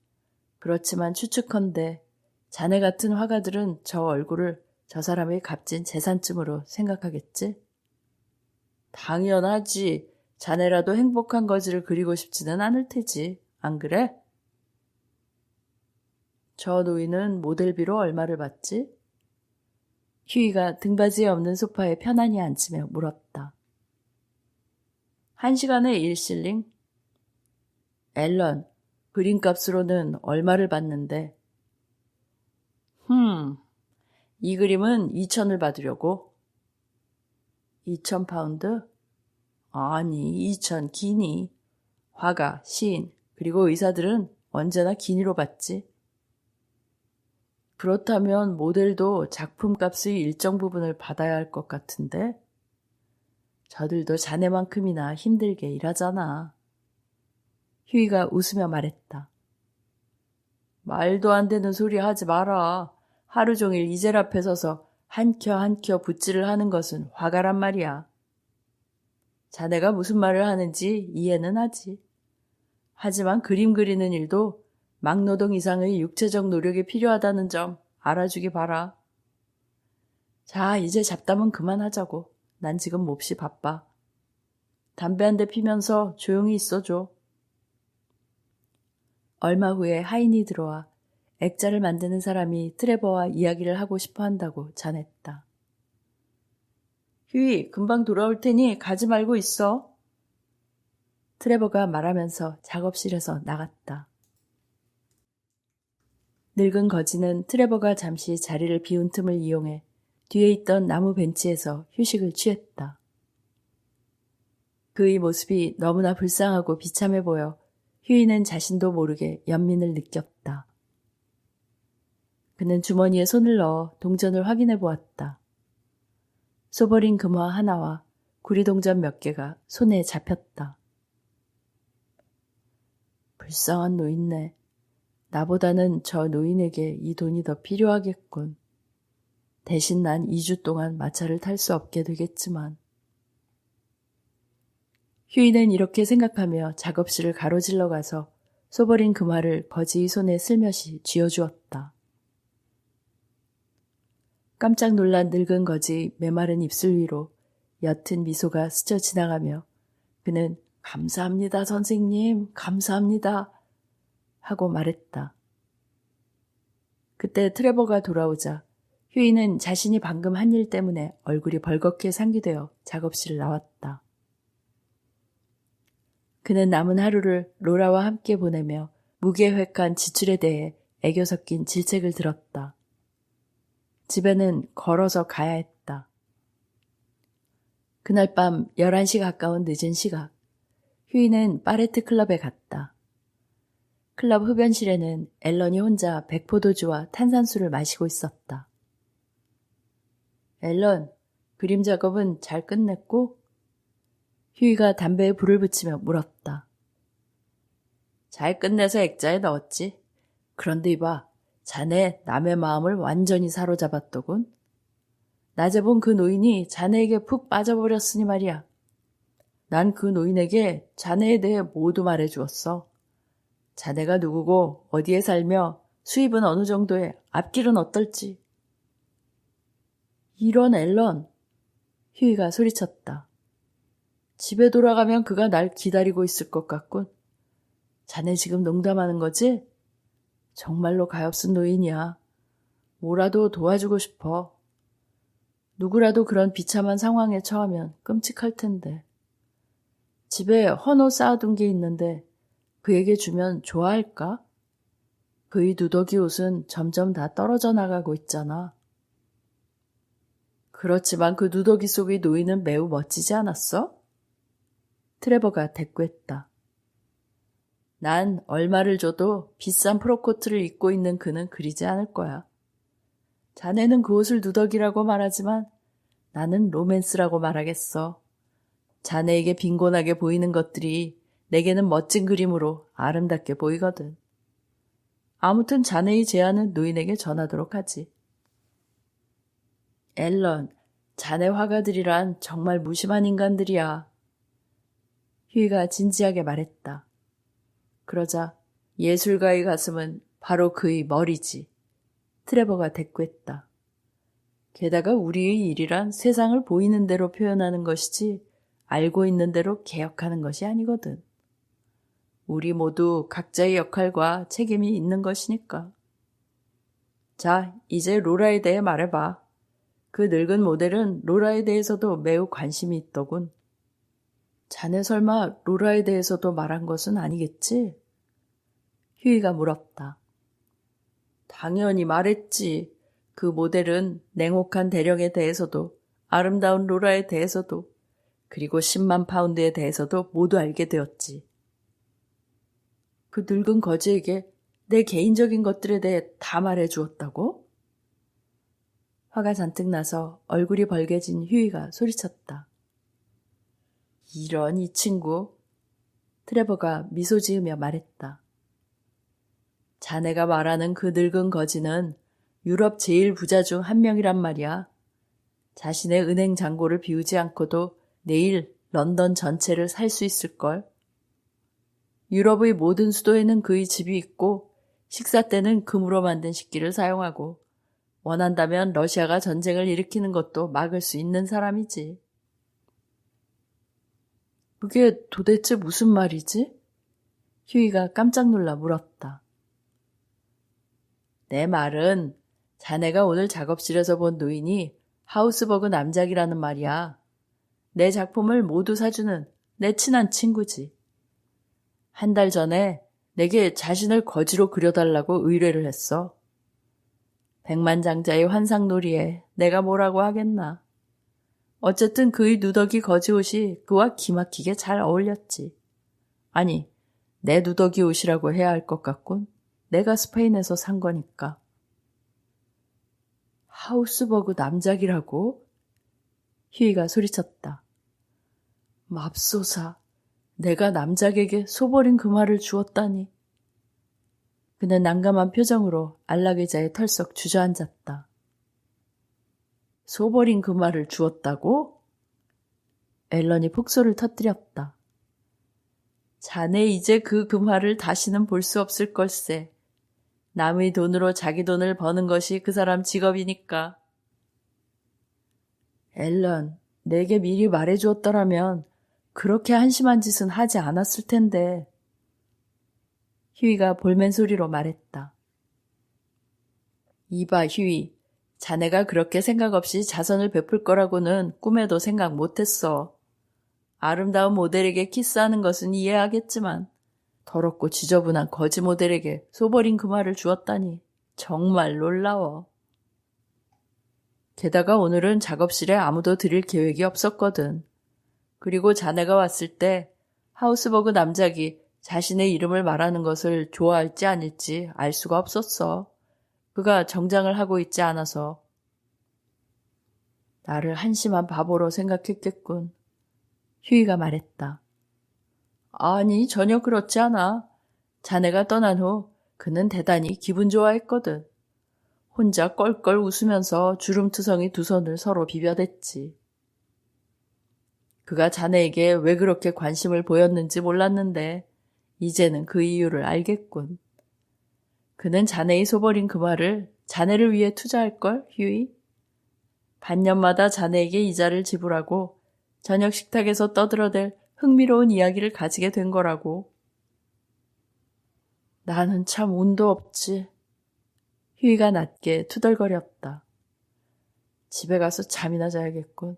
그렇지만 추측컨대 자네 같은 화가들은 저 얼굴을 저 사람의 값진 재산쯤으로 생각하겠지? 당연하지. 자네라도 행복한 거지를 그리고 싶지는 않을 테지. 안 그래? 저 노인은 모델비로 얼마를 받지? 휴이가 등받이에 없는 소파에 편안히 앉으며 물었다. 1시간에 1실링? 앨런, 그림값으로는 얼마를 받는데? 이 그림은 2,000을 받으려고. 2,000파운드? 아니, 2,000 기니. 화가, 시인, 그리고 의사들은 언제나 기니로 받지. 그렇다면 모델도 작품값의 일정 부분을 받아야 할 것 같은데? 저들도 자네만큼이나 힘들게 일하잖아. 휴이가 웃으며 말했다. 말도 안 되는 소리 하지 마라. 하루 종일 이젤 앞에 서서 한 켜 한 켜 붓질을 하는 것은 화가란 말이야. 자네가 무슨 말을 하는지 이해는 하지. 하지만 그림 그리는 일도 막노동 이상의 육체적 노력이 필요하다는 점 알아주기 바라. 자, 이제 잡담은 그만하자고. 난 지금 몹시 바빠. 담배 한 대 피면서 조용히 있어줘. 얼마 후에 하인이 들어와 액자를 만드는 사람이 트레버와 이야기를 하고 싶어 한다고 전했다. 휴이, 금방 돌아올 테니 가지 말고 있어. 트레버가 말하면서 작업실에서 나갔다. 늙은 거지는 트레버가 잠시 자리를 비운 틈을 이용해 뒤에 있던 나무 벤치에서 휴식을 취했다. 그의 모습이 너무나 불쌍하고 비참해 보여 휴이는 자신도 모르게 연민을 느꼈다. 그는 주머니에 손을 넣어 동전을 확인해 보았다. 쏘버린 금화 하나와 구리동전 몇 개가 손에 잡혔다. 불쌍한 노인네. 나보다는 저 노인에게 이 돈이 더 필요하겠군. 대신 난 2주 동안 마차를 탈 수 없게 되겠지만. 휴이는 이렇게 생각하며 작업실을 가로질러 가서 쏘버린 금화를 거지의 손에 슬며시 쥐어주었다. 깜짝 놀란 늙은 거지 메마른 입술 위로 옅은 미소가 스쳐 지나가며 그는 감사합니다, 선생님, 감사합니다 하고 말했다. 그때 트레버가 돌아오자 휴이는 자신이 방금 한 일 때문에 얼굴이 벌겋게 상기되어 작업실을 나왔다. 그는 남은 하루를 로라와 함께 보내며 무계획한 지출에 대해 애교 섞인 질책을 들었다. 집에는 걸어서 가야 했다. 그날 밤 11시 가까운 늦은 시각, 휴이는 파레트 클럽에 갔다. 클럽 흡연실에는 앨런이 혼자 백포도주와 탄산수를 마시고 있었다. 앨런, 그림 작업은 잘 끝냈고? 휴이가 담배에 불을 붙이며 물었다. 잘 끝내서 액자에 넣었지. 그런데 이봐, 자네 남의 마음을 완전히 사로잡았더군. 낮에 본 그 노인이 자네에게 푹 빠져버렸으니 말이야. 난 그 노인에게 자네에 대해 모두 말해주었어. 자네가 누구고 어디에 살며 수입은 어느 정도에 앞길은 어떨지. 이런 앨런, 휴이가 소리쳤다. 집에 돌아가면 그가 날 기다리고 있을 것 같군. 자네 지금 농담하는 거지? 정말로 가엾은 노인이야. 뭐라도 도와주고 싶어. 누구라도 그런 비참한 상황에 처하면 끔찍할 텐데. 집에 헌옷 쌓아둔 게 있는데 그에게 주면 좋아할까? 그의 누더기 옷은 점점 다 떨어져 나가고 있잖아. 그렇지만 그 누더기 속의 노인은 매우 멋지지 않았어? 트레버가 대꾸했다. 난 얼마를 줘도 비싼 프로코트를 입고 있는 그는 그리지 않을 거야. 자네는 그 옷을 누더기라고 말하지만 나는 로맨스라고 말하겠어. 자네에게 빈곤하게 보이는 것들이 내게는 멋진 그림으로 아름답게 보이거든. 아무튼 자네의 제안은 노인에게 전하도록 하지. 앨런, 자네 화가들이란 정말 무심한 인간들이야. 휴이가 진지하게 말했다. 그러자 예술가의 가슴은 바로 그의 머리지. 트레버가 대꾸했다. 게다가 우리의 일이란 세상을 보이는 대로 표현하는 것이지 알고 있는 대로 개혁하는 것이 아니거든. 우리 모두 각자의 역할과 책임이 있는 것이니까. 자, 이제 로라에 대해 말해봐. 그 늙은 모델은 로라에 대해서도 매우 관심이 있더군. 자네 설마 로라에 대해서도 말한 것은 아니겠지? 휴이가 물었다. 당연히 말했지. 그 모델은 냉혹한 대령에 대해서도 아름다운 로라에 대해서도 그리고 10만 파운드에 대해서도 모두 알게 되었지. 그 늙은 거지에게 내 개인적인 것들에 대해 다 말해 주었다고? 화가 잔뜩 나서 얼굴이 벌개진 휴이가 소리쳤다. 이런 이 친구. 트레버가 미소 지으며 말했다. 자네가 말하는 그 늙은 거지는 유럽 제일 부자 중 한 명이란 말이야. 자신의 은행 잔고를 비우지 않고도 내일 런던 전체를 살 수 있을걸. 유럽의 모든 수도에는 그의 집이 있고 식사 때는 금으로 만든 식기를 사용하고 원한다면 러시아가 전쟁을 일으키는 것도 막을 수 있는 사람이지. 그게 도대체 무슨 말이지? 휴이가 깜짝 놀라 물었다. 내 말은 자네가 오늘 작업실에서 본 노인이 하우스버그 남작이라는 말이야. 내 작품을 모두 사주는 내 친한 친구지. 한 달 전에 내게 자신을 거지로 그려달라고 의뢰를 했어. 백만장자의 환상놀이에 내가 뭐라고 하겠나. 어쨌든 그의 누더기 거지 옷이 그와 기막히게 잘 어울렸지. 아니, 내 누더기 옷이라고 해야 할 것 같군. 내가 스페인에서 산 거니까. 하우스버그 남작이라고? 휴이가 소리쳤다. 맙소사, 내가 남작에게 소버린 금화를 주었다니. 그는 난감한 표정으로 안락의자에 털썩 주저앉았다. 소버린 그 말을 주었다고? 앨런이 폭소를 터뜨렸다. 자네 이제 그 금화를 다시는 볼 수 없을 걸세. 남의 돈으로 자기 돈을 버는 것이 그 사람 직업이니까. 앨런, 내게 미리 말해주었더라면 그렇게 한심한 짓은 하지 않았을 텐데. 휴이가 볼멘 소리로 말했다. 이봐, 휴이. 자네가 그렇게 생각 없이 자선을 베풀 거라고는 꿈에도 생각 못했어. 아름다운 모델에게 키스하는 것은 이해하겠지만 더럽고 지저분한 거지 모델에게 소버린 금화를 주었다니 정말 놀라워. 게다가 오늘은 작업실에 아무도 들일 계획이 없었거든. 그리고 자네가 왔을 때 하우스버그 남작이 자신의 이름을 말하는 것을 좋아할지 아닐지 알 수가 없었어. 그가 정장을 하고 있지 않아서. 나를 한심한 바보로 생각했겠군. 휴이가 말했다. 아니, 전혀 그렇지 않아. 자네가 떠난 후 그는 대단히 기분 좋아했거든. 혼자 껄껄 웃으면서 주름투성이 두 손을 서로 비벼댔지. 그가 자네에게 왜 그렇게 관심을 보였는지 몰랐는데 이제는 그 이유를 알겠군. 그는 자네의 소버린 금화를 자네를 위해 투자할걸, 휴이? 반년마다 자네에게 이자를 지불하고 저녁 식탁에서 떠들어댈 흥미로운 이야기를 가지게 된 거라고. 나는 참 운도 없지. 휴이가 낮게 투덜거렸다. 집에 가서 잠이나 자야겠군.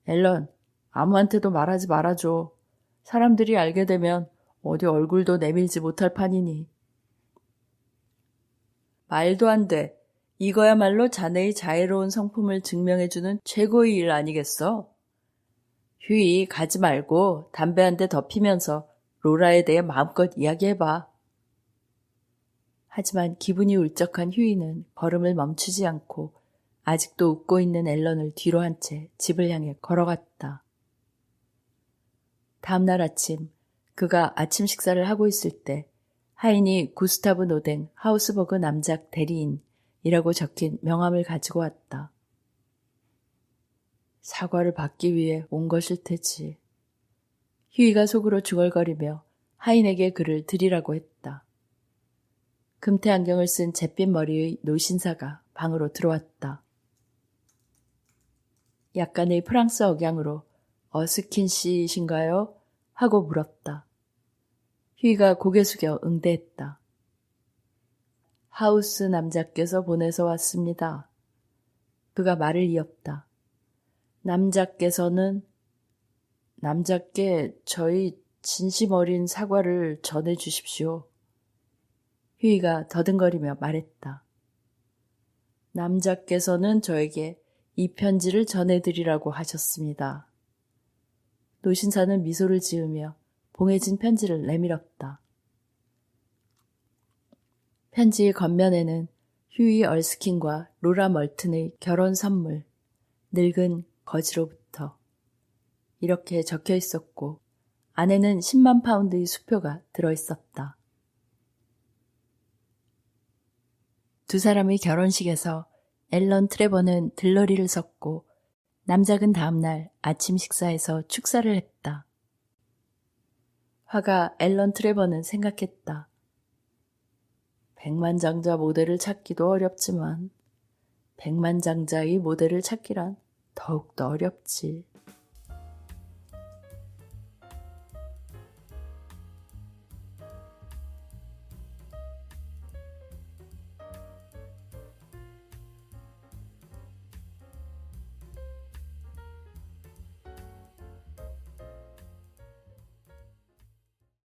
앨런, 아무한테도 말하지 말아줘. 사람들이 알게 되면 어디 얼굴도 내밀지 못할 판이니. 말도 안 돼. 이거야말로 자네의 자애로운 성품을 증명해주는 최고의 일 아니겠어? 휴이, 가지 말고 담배 한 대 더 피면서 로라에 대해 마음껏 이야기해봐. 하지만 기분이 울적한 휴이는 걸음을 멈추지 않고 아직도 웃고 있는 앨런을 뒤로 한 채 집을 향해 걸어갔다. 다음날 아침 그가 아침 식사를 하고 있을 때 하인이 구스타브 노댕 하우스버그 남작 대리인이라고 적힌 명함을 가지고 왔다. 사과를 받기 위해 온 것일 테지. 휴이가 속으로 중얼거리며 하인에게 그를 드리라고 했다. 금태 안경을 쓴 잿빛 머리의 노신사가 방으로 들어왔다. 약간의 프랑스 억양으로 어스킨 씨이신가요? 하고 물었다. 휴이가 고개 숙여 응대했다. 하우스 남자께서 보내서 왔습니다. 그가 말을 이었다. 남자께 저희 진심 어린 사과를 전해주십시오. 휴이가 더듬거리며 말했다. 남자께서는 저에게 이 편지를 전해드리라고 하셨습니다. 노신사는 미소를 지으며 봉해진 편지를 내밀었다. 편지의 겉면에는 휴이 얼스킨과 로라 멀튼의 결혼 선물, 늙은 거지로부터 이렇게 적혀 있었고 안에는 10만 파운드의 수표가 들어있었다. 두 사람의 결혼식에서 앨런 트레버는 들러리를 섰고 남작은 다음날 아침 식사에서 축사를 했다. 화가 앨런 트레버는 생각했다. 백만장자 모델을 찾기도 어렵지만 백만장자의 모델을 찾기란 더욱더 어렵지.